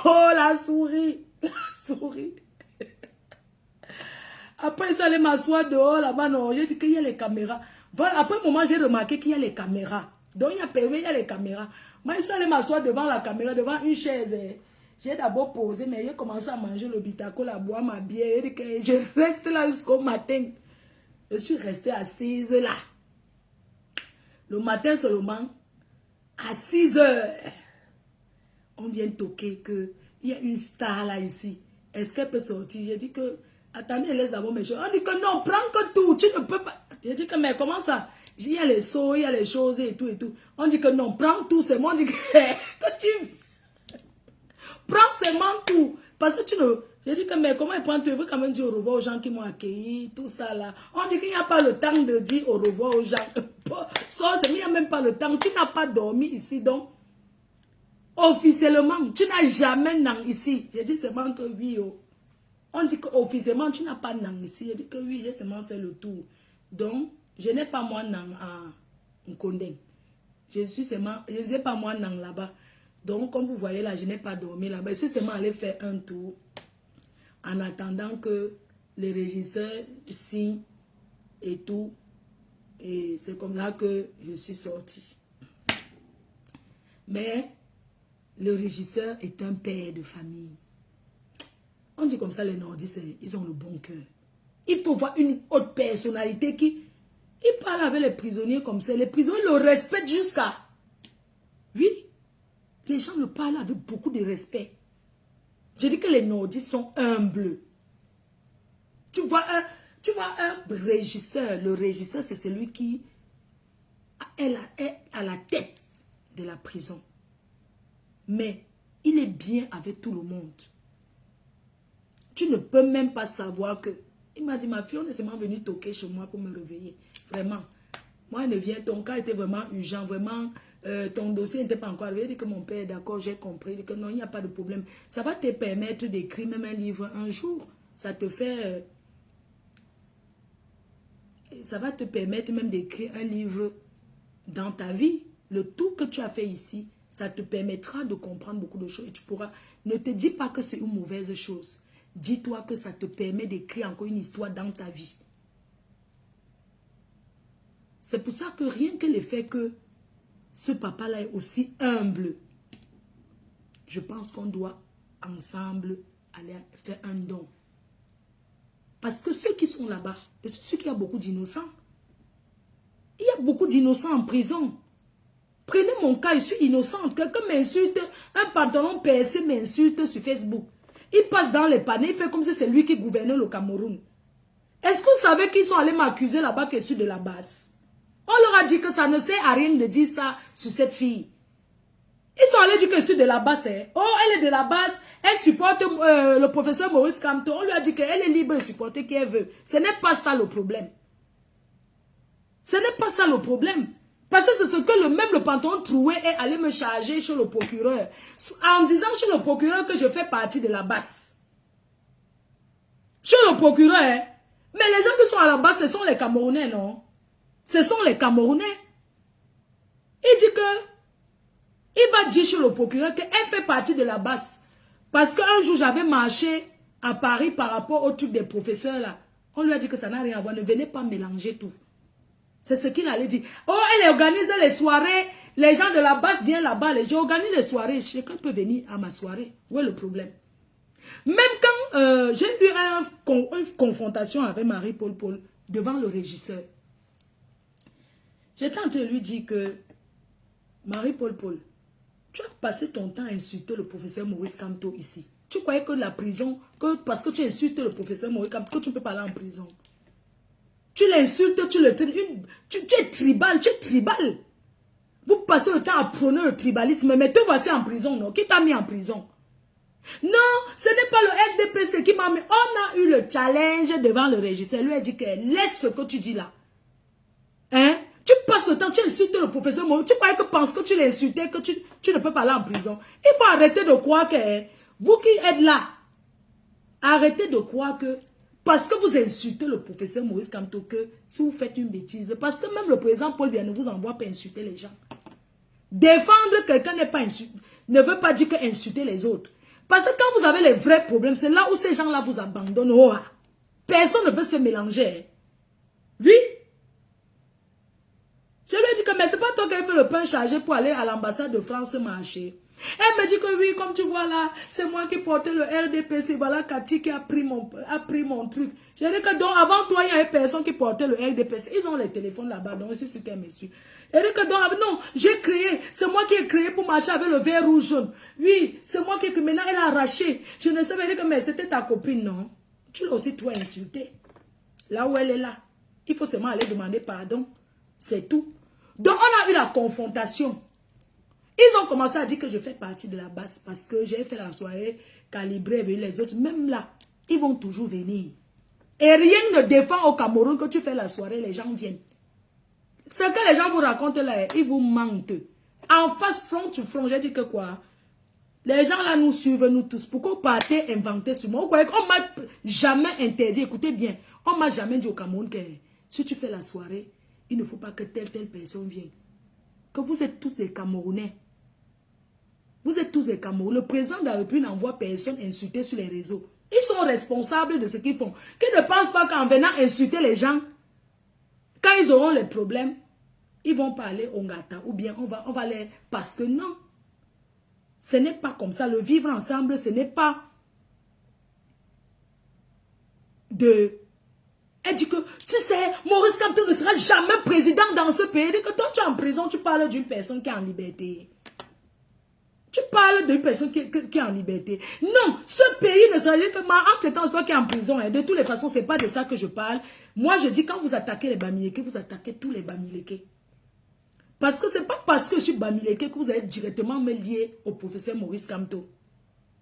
oh, la souris. La souris. Après, je suis allée m'asseoir dehors là-bas. Non, j'ai dit qu'il y a les caméras. Voilà, après un moment, j'ai remarqué qu'il y a les caméras. Donc, il y a les caméras. Moi, je suis allée m'asseoir devant la caméra, devant une chaise. J'ai d'abord posé, mais j'ai commencé à manger le bitaco, à boire ma bière. Je reste là jusqu'au matin. Je suis restée assise là. Le matin seulement, à 6 heures, on vient toquer qu'il y a une star là ici. Est-ce qu'elle peut sortir? J'ai dit que, attendez, laisse d'abord mes choses. On dit que non, prends que tout, tu ne peux pas. J'ai dit que, mais comment ça? Il y a les seaux, il y a les choses et tout et tout. On dit que non, prends tout, c'est moi. On dit que tu prends seulement tout. Parce que tu ne... J'ai dit que, mais comment il prend tout? Il veut quand même dire au revoir aux gens qui m'ont accueilli, tout ça là. On dit qu'il n'y a pas le temps de dire au revoir aux gens. Ça, il n'y a même pas le temps. Tu n'as pas dormi ici, donc, officiellement, tu n'as jamais nan ici. J'ai dit seulement que oui. Oh. On dit qu'officiellement, tu n'as pas nan ici. J'ai dit que oui, j'ai seulement fait le tour. Donc, je n'ai pas moi nan à Nkondeng. Je n'ai pas moi nan là-bas. Donc, comme vous voyez là, je n'ai pas dormi là-bas. Je suis seulement allé faire un tour en attendant que les régisseurs signent et tout. Et c'est comme ça que je suis sortie. Mais le régisseur est un père de famille. On dit comme ça, les nordistes, ils ont le bon cœur. Il faut voir une autre personnalité qui... Il parle avec les prisonniers comme ça. Les prisonniers le respectent jusqu'à... Oui. Les gens le parlent avec beaucoup de respect. Je dis que les nordistes sont humbles. Tu vois un régisseur. Le régisseur, c'est celui qui est à la tête de la prison. Mais il est bien avec tout le monde. Tu ne peux même pas savoir que... Il m'a dit, ma fille, on est seulement venu toquer chez moi pour me réveiller. Vraiment. Moi, ne viens, ton cas était vraiment urgent, vraiment... ton dossier n'était pas encore arrivé. Il dit que mon père est d'accord, j'ai compris. Il dit que non, il n'y a pas de problème. Ça va te permettre d'écrire même un livre un jour. Ça te fait... ça va te permettre même d'écrire un livre dans ta vie. Le tout que tu as fait ici, ça te permettra de comprendre beaucoup de choses. Et tu pourras... Ne te dis pas que c'est une mauvaise chose. Dis-toi que ça te permet d'écrire encore une histoire dans ta vie. C'est pour ça que rien que le fait que ce papa-là est aussi humble, je pense qu'on doit ensemble aller faire un don. Parce que ceux qui sont là-bas, et ceux qui ont beaucoup d'innocents, il y a beaucoup d'innocents en prison. Prenez mon cas, je suis innocente. Quelqu'un m'insulte, un pantalon PSC m'insulte sur Facebook. Il passe dans les panneaux, il fait comme si c'est lui qui gouvernait le Cameroun. Est-ce que vous savez qu'ils sont allés m'accuser là-bas que je suis de la base? On leur a dit que ça ne sert à rien de dire ça sur cette fille. Ils sont allés dire que je suis de la base. Hein. Oh, elle est de la base. Elle supporte le professeur Maurice Kamto. On lui a dit qu'elle est libre de supporter qui elle veut. Ce n'est pas ça le problème. Ce n'est pas ça le problème. Parce que c'est ce que même le pantalon troué est allé me charger chez le procureur. En disant chez le procureur que je fais partie de la base. Chez le procureur, hein. Mais les gens qui sont à la base, ce sont les Camerounais, non? Ce sont les Camerounais. Il dit que il va dire chez le procureur qu'elle fait partie de la base. Parce qu'un jour, j'avais marché à Paris par rapport au truc des professeurs là. On lui a dit que ça n'a rien à voir. Ne venez pas mélanger tout. C'est ce qu'il allait dire. Oh, elle organise les soirées. Les gens de la base viennent là-bas. J'organise les soirées. Chacun peut venir à ma soirée. Où est le problème? Même quand j'ai eu une confrontation avec Marie-Paul Paul devant le régisseur. J'étais en train de lui dire que Marie-Paul Paul, tu as passé ton temps à insulter le professeur Maurice Kamto ici. Tu croyais que la prison, que parce que tu insultes le professeur Maurice Kamto, que tu ne peux pas aller en prison. Tu l'insultes, tu le traînes. Tu es tribal, tu es tribal. Vous passez le temps à prôner le tribalisme, mais te voici en prison, non? Qui t'a mis en prison? Non, ce n'est pas le RDPC qui m'a mis. On a eu le challenge devant le régisseur. Lui a dit que laisse ce que tu dis là. Hein? Tu passes le temps, tu insultes le professeur Maurice. Tu croyais que parce que tu l'insultais, que tu ne peux pas aller en prison. Il faut arrêter de croire que vous qui êtes là, arrêtez de croire que parce que vous insultez le professeur Maurice Kamto, que si vous faites une bêtise, parce que même le président Paul Biya ne vous envoie pas insulter les gens. Défendre quelqu'un ne veut pas dire que insulter les autres. Parce que quand vous avez les vrais problèmes, c'est là où ces gens-là vous abandonnent. Oh, personne ne veut se mélanger. Oui. Je lui ai dit que mais c'est pas toi qui as fait le pain chargé pour aller à l'ambassade de France marcher. Elle me dit que oui, comme tu vois là, c'est moi qui portais le RDPC. Voilà Cathy qui a pris mon truc. J'ai dit que donc avant toi, il y avait personne qui portait le RDPC. Ils ont les téléphones là-bas, donc c'est ce qu'elle me suit. J'ai dit que donc, non, j'ai créé, c'est moi qui ai créé pour marcher avec le vert rouge jaune. Oui, c'est moi qui ai créé. Maintenant, elle a arraché. Je ne savais que mais c'était ta copine, non? Tu l'as aussi toi insulté. Là où elle est là. Il faut seulement aller demander pardon. C'est tout. Donc, on a eu la confrontation. Ils ont commencé à dire que je fais partie de la base parce que j'ai fait la soirée calibrée avec les autres. Même là, ils vont toujours venir. Et rien ne défend au Cameroun que tu fais la soirée, les gens viennent. Ce que les gens vous racontent là, ils vous mentent. En face, front to front, j'ai dit que quoi? Les gens là nous suivent, nous tous. Pourquoi vous partez inventer sur moi? Vous croyez qu'on m'a jamais interdit? Écoutez bien, on m'a jamais dit au Cameroun que si tu fais la soirée, il ne faut pas que telle personne vienne. Que vous êtes tous des Camerounais. Vous êtes tous des Camerounais. Le président de la République n'envoie personne insulter sur les réseaux. Ils sont responsables de ce qu'ils font. Qu'ils ne pensent pas qu'en venant insulter les gens, quand ils auront les problèmes, ils vont parler au Ngata. Ou bien on va les... Parce que non. Ce n'est pas comme ça. Le vivre ensemble, ce n'est pas de... Elle dit que, tu sais, Maurice Kamto ne sera jamais président dans ce pays. Elle dit que toi, tu es en prison, tu parles d'une personne qui est en liberté. Tu parles d'une personne qui est en liberté. Non, ce pays ne sera que entre-temps, c'est toi qui es en prison. Hein. De toutes les façons, ce n'est pas de ça que je parle. Moi, je dis, quand vous attaquez les Bamileke, vous attaquez tous les Bamileke. Parce que ce n'est pas parce que je suis Bamileke que vous allez directement me lier au professeur Maurice Kamto.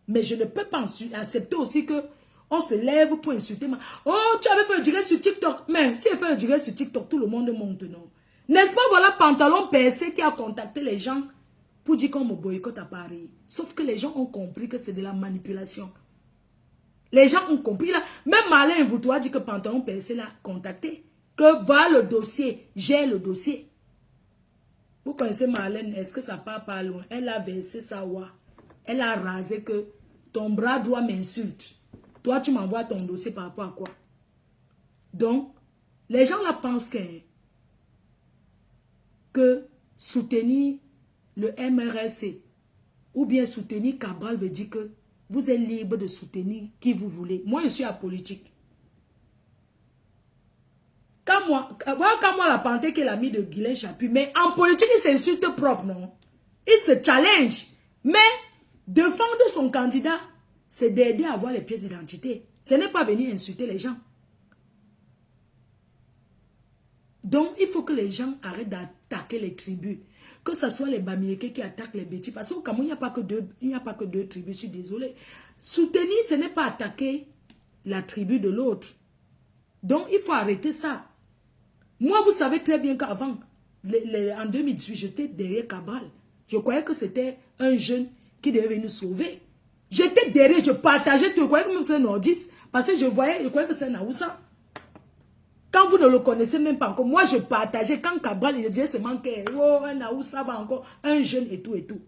Mais je ne peux pas accepter aussi que on se lève pour insulter. Oh, tu avais fait le direct sur TikTok. Mais si elle fait le direct sur TikTok, tout le monde monte, non? N'est-ce pas, voilà, pantalon percé qui a contacté les gens pour dire qu'on me boycotte à Paris. Sauf que les gens ont compris que c'est de la manipulation. Les gens ont compris là. Même Marlène Boutoua dit que pantalon percé l'a contacté. Que va le dossier, j'ai le dossier. Vous connaissez Marlène, est-ce que ça part pas loin? Elle a versé sa oie. Elle a rasé que ton bras droit m'insulte. Toi, tu m'envoies ton dossier par rapport à quoi? Donc, les gens là pensent que soutenir le MRSC ou bien soutenir Cabral veut dire que vous êtes libre de soutenir qui vous voulez. Moi, je suis apolitique. Quand moi, la parenté qu'il a mis de Guylaine Chapuis, mais en politique, il s'insulte propre, non? Il se challenge. Mais défendre son candidat, c'est d'aider à avoir les pièces d'identité. Ce n'est pas venir insulter les gens. Donc, il faut que les gens arrêtent d'attaquer les tribus. Que ce soit les Bamileke qui attaquent les Bétis. Parce qu'au Cameroun, il n'y a pas que deux tribus, je suis désolé. Soutenir, ce n'est pas attaquer la tribu de l'autre. Donc, il faut arrêter ça. Moi, vous savez très bien qu'avant, en 2018, j'étais derrière Cabral. Je croyais que c'était un jeune qui devait nous sauver. J'étais derrière, je partageais tout. Je croyais que c'était un nordiste. Parce que je croyais que c'était un Aoussa. Quand vous ne le connaissez même pas encore, moi je partageais. Quand Cabral, il disait, c'est manqué. Oh, un Aoussa va encore, un jeune et tout et tout.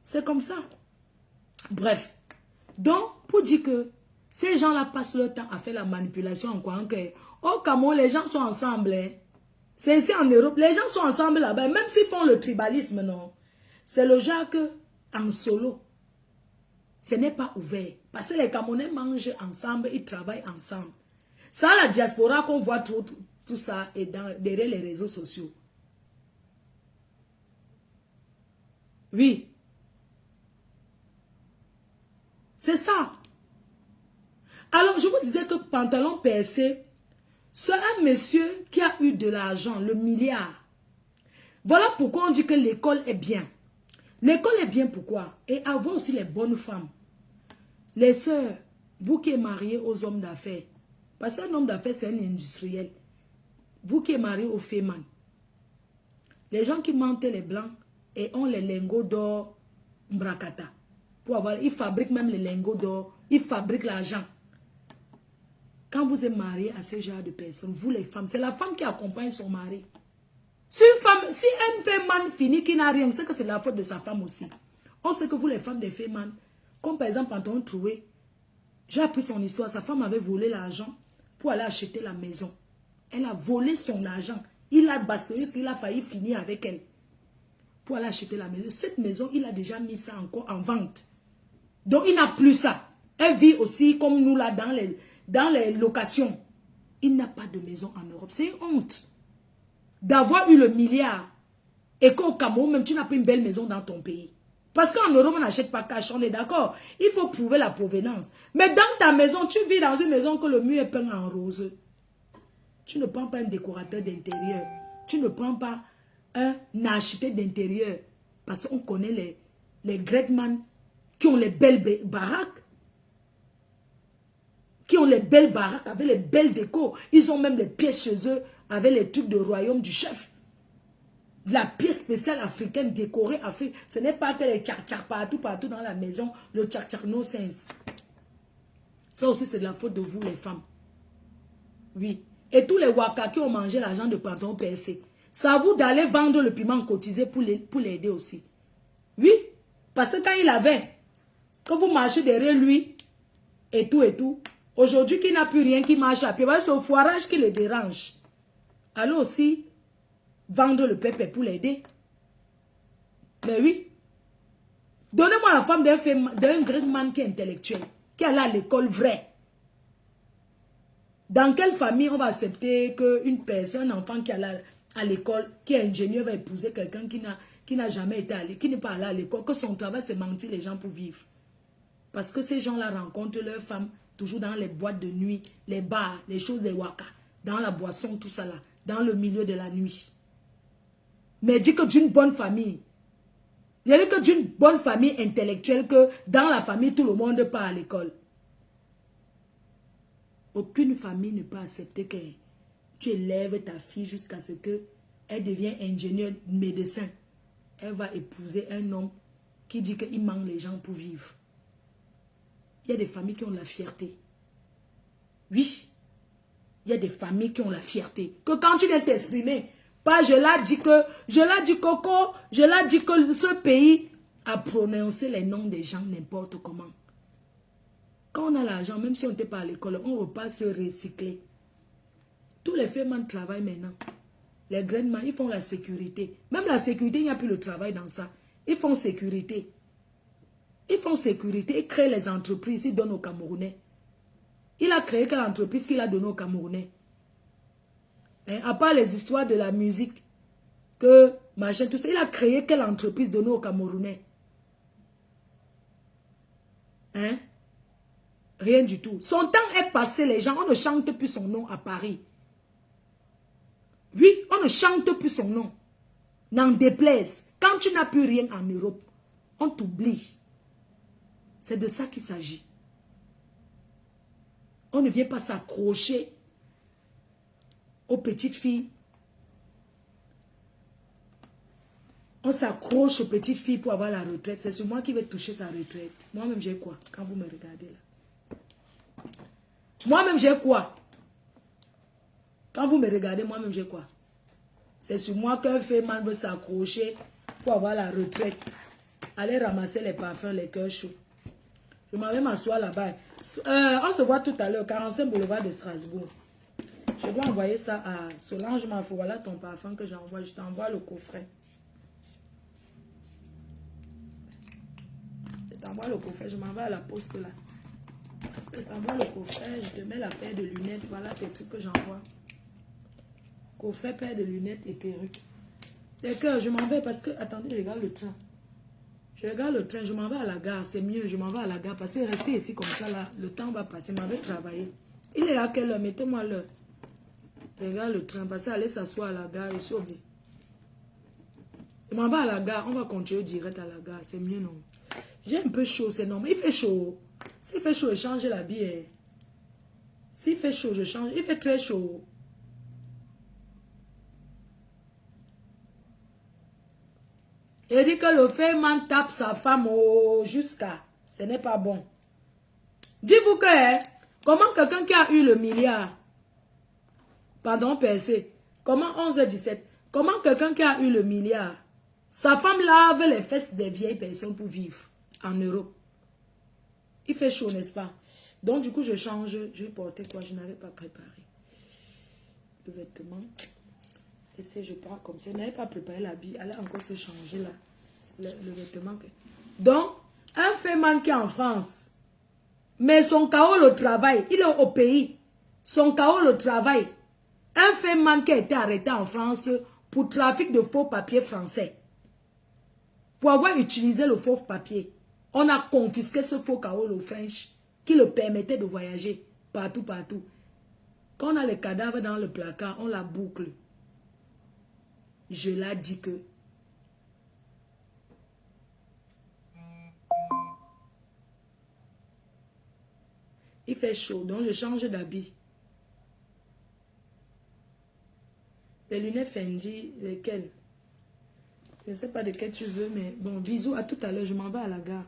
C'est comme ça. Bref. Donc, pour dire que ces gens-là passent leur temps à faire la manipulation en croyant que, oh, Cameroun, les gens sont ensemble. Hein. C'est ici en Europe, les gens sont ensemble là-bas. Même s'ils font le tribalisme, non. C'est le genre que, en solo, ce n'est pas ouvert. Parce que les Camerounais mangent ensemble, ils travaillent ensemble. Ça, la diaspora qu'on voit tout ça est derrière les réseaux sociaux. Oui. C'est ça. Alors, je vous disais que Pantalon percé, c'est un monsieur qui a eu de l'argent, le milliard. Voilà pourquoi on dit que l'école est bien. L'école est bien pourquoi? Et avoir aussi les bonnes femmes. Les sœurs, vous qui êtes mariés aux hommes d'affaires, parce qu'un homme d'affaires, c'est un industriel. Vous qui êtes mariés aux fémans, les gens qui mentent les blancs et ont les lingots d'or mbrakata. Pour avoir, ils fabriquent même les lingots d'or, ils fabriquent l'argent. Quand vous êtes marié à ce genre de personnes, vous les femmes, c'est la femme qui accompagne son mari. Si un féman finit qui n'a rien, c'est que c'est la faute de sa femme aussi. On sait que vous les femmes des féman, comme par exemple Antoine Troué, j'ai appris son histoire, sa femme avait volé l'argent pour aller acheter la maison. Elle a volé son argent. Il a bastonné parce qu'il a failli finir avec elle. Pour aller acheter la maison. Cette maison, il a déjà mis ça encore en vente. Donc, il n'a plus ça. Elle vit aussi comme nous là dans les locations. Il n'a pas de maison en Europe. C'est une honte. D'avoir eu le milliard. Et qu'au Cameroun, même tu n'as pas une belle maison dans ton pays. Parce qu'en Europe, on n'achète pas cash, on est d'accord. Il faut prouver la provenance. Mais dans ta maison, tu vis dans une maison que le mur est peint en rose. Tu ne prends pas un décorateur d'intérieur. Tu ne prends pas un architecte d'intérieur. Parce qu'on connaît les Gretman qui ont les belles baraques. Qui ont les belles baraques avec les belles décos. Ils ont même les pièces chez eux avec les trucs de royaume du chef. La pièce spéciale africaine décorée Afrique. Ce n'est pas que les tchak-tchak partout dans la maison. Le tchak-tchak no sense. Ça aussi c'est de la faute de vous les femmes. Oui. Et tous les waka qui ont mangé l'argent de Pantalon percé. C'est à vous d'aller vendre le piment cotisé pour l'aider aussi. Oui. Parce que quand il avait, que vous marchez derrière lui, et tout, aujourd'hui qu'il n'a plus rien qui marche à pied, c'est au foirage qui le dérange. Allez aussi vendre le pépé pour l'aider. Mais oui. Donnez-moi la femme d'un great man qui est intellectuel, qui est allé à l'école vraie. Dans quelle famille on va accepter qu'une personne, un enfant qui est allé à l'école, qui est ingénieur, va épouser quelqu'un qui n'a jamais été allé, qui n'est pas allé à l'école, que son travail c'est mentir les gens pour vivre. Parce que ces gens-là rencontrent leurs femmes toujours dans les boîtes de nuit, les bars, les choses des waka, dans la boisson, tout ça là, dans le milieu de la nuit. Mais dit que d'une bonne famille, il y a que d'une bonne famille intellectuelle que dans la famille tout le monde part à l'école. Aucune famille ne peut accepter que tu élèves ta fille jusqu'à ce qu'elle devienne ingénieure, médecin. Elle va épouser un homme qui dit qu'il manque les gens pour vivre. Il y a des familles qui ont la fierté. Oui. Il y a des familles qui ont la fierté. Que quand tu viens t'exprimer, pas je l'ai dit Coco, je l'ai dit que ce pays a prononcé les noms des gens n'importe comment. Quand on a l'argent, même si on n'était pas à l'école, on ne veut pas se recycler. Tous les femmes travaillent maintenant. Les grandemans, ils font la sécurité. Même la sécurité, il n'y a plus le travail dans ça. Ils font sécurité. Ils font sécurité. Ils créent les entreprises. Ils donnent aux Camerounais. Il a créé quelle entreprise qu'il a donnée aux Camerounais? Hein, à part les histoires de la musique, que machin, tout ça, il a créé quelle entreprise donnée aux Camerounais? Hein? Rien du tout. Son temps est passé, les gens, on ne chante plus son nom à Paris. Oui, on ne chante plus son nom. N'en déplaise. Quand tu n'as plus rien en Europe, on t'oublie. C'est de ça qu'il s'agit. On ne vient pas s'accrocher aux petites filles. On s'accroche aux petites filles pour avoir la retraite. C'est sur moi qui vais toucher sa retraite. Moi-même, j'ai quoi quand vous me regardez là? Moi-même, j'ai quoi? Quand vous me regardez, moi-même, j'ai quoi? C'est sur moi qu'un féman veut s'accrocher pour avoir la retraite. Aller ramasser les parfums, les cœurs chauds. Je m'en vais m'asseoir là-bas. On se voit tout à l'heure, 45 boulevard de Strasbourg. Je dois envoyer ça à Solange Mafou. Voilà ton parfum que j'envoie. Je t'envoie le coffret. Je t'envoie le coffret. Je m'en vais à la poste là. Je t'envoie le coffret. Je te mets la paire de lunettes. Voilà tes trucs que j'envoie. Coffret, paire de lunettes et perruque. D'accord, je m'en vais parce que... Attendez, je regarde le train. Je regarde le train, je m'en vais à la gare. C'est mieux, je m'en vais à la gare. Parce que rester ici comme ça, là, le temps va passer. Je m'en vais travailler. Il est là, quelle heure? Mettez-moi l'heure. Je regarde le train. Parce que aller s'asseoir à la gare, je suis obligé. Je m'en vais à la gare. On va continuer direct à la gare. C'est mieux, non? J'ai un peu chaud, c'est normal. Il fait chaud. S'il fait chaud, je change l'habit. Hein. S'il fait chaud, je change. Il fait très chaud. Il dit que le féman tape sa femme jusqu'à. Ce n'est pas bon. Dis-vous que, hein, comment quelqu'un qui a eu le milliard, pardon, percé, comment 11h17, comment quelqu'un qui a eu le milliard, sa femme lave les fesses des vieilles personnes pour vivre en Europe. Il fait chaud, n'est-ce pas? Donc, du coup, je change. Je vais porter quoi? Je n'avais pas préparé le vêtement. Et si je prends comme ça, je n'avais pas préparé l'habit. Elle a encore se changer là. Le vêtement. Donc, un féman qui est en France, mais son chaos le travail, il est au pays. Son chaos le travail. Un féman qui a été arrêté en France pour trafic de faux papiers français. Pour avoir utilisé le faux papier, on a confisqué ce faux chaos le French qui le permettait de voyager partout, partout. Quand on a les cadavres dans le placard, on la boucle. Je l'ai dit que il fait chaud, donc je change d'habit. Les lunettes Fendi, lesquelles? Je ne sais pas de quelles tu veux, mais bon, bisous, à tout à l'heure, je m'en vais à la gare.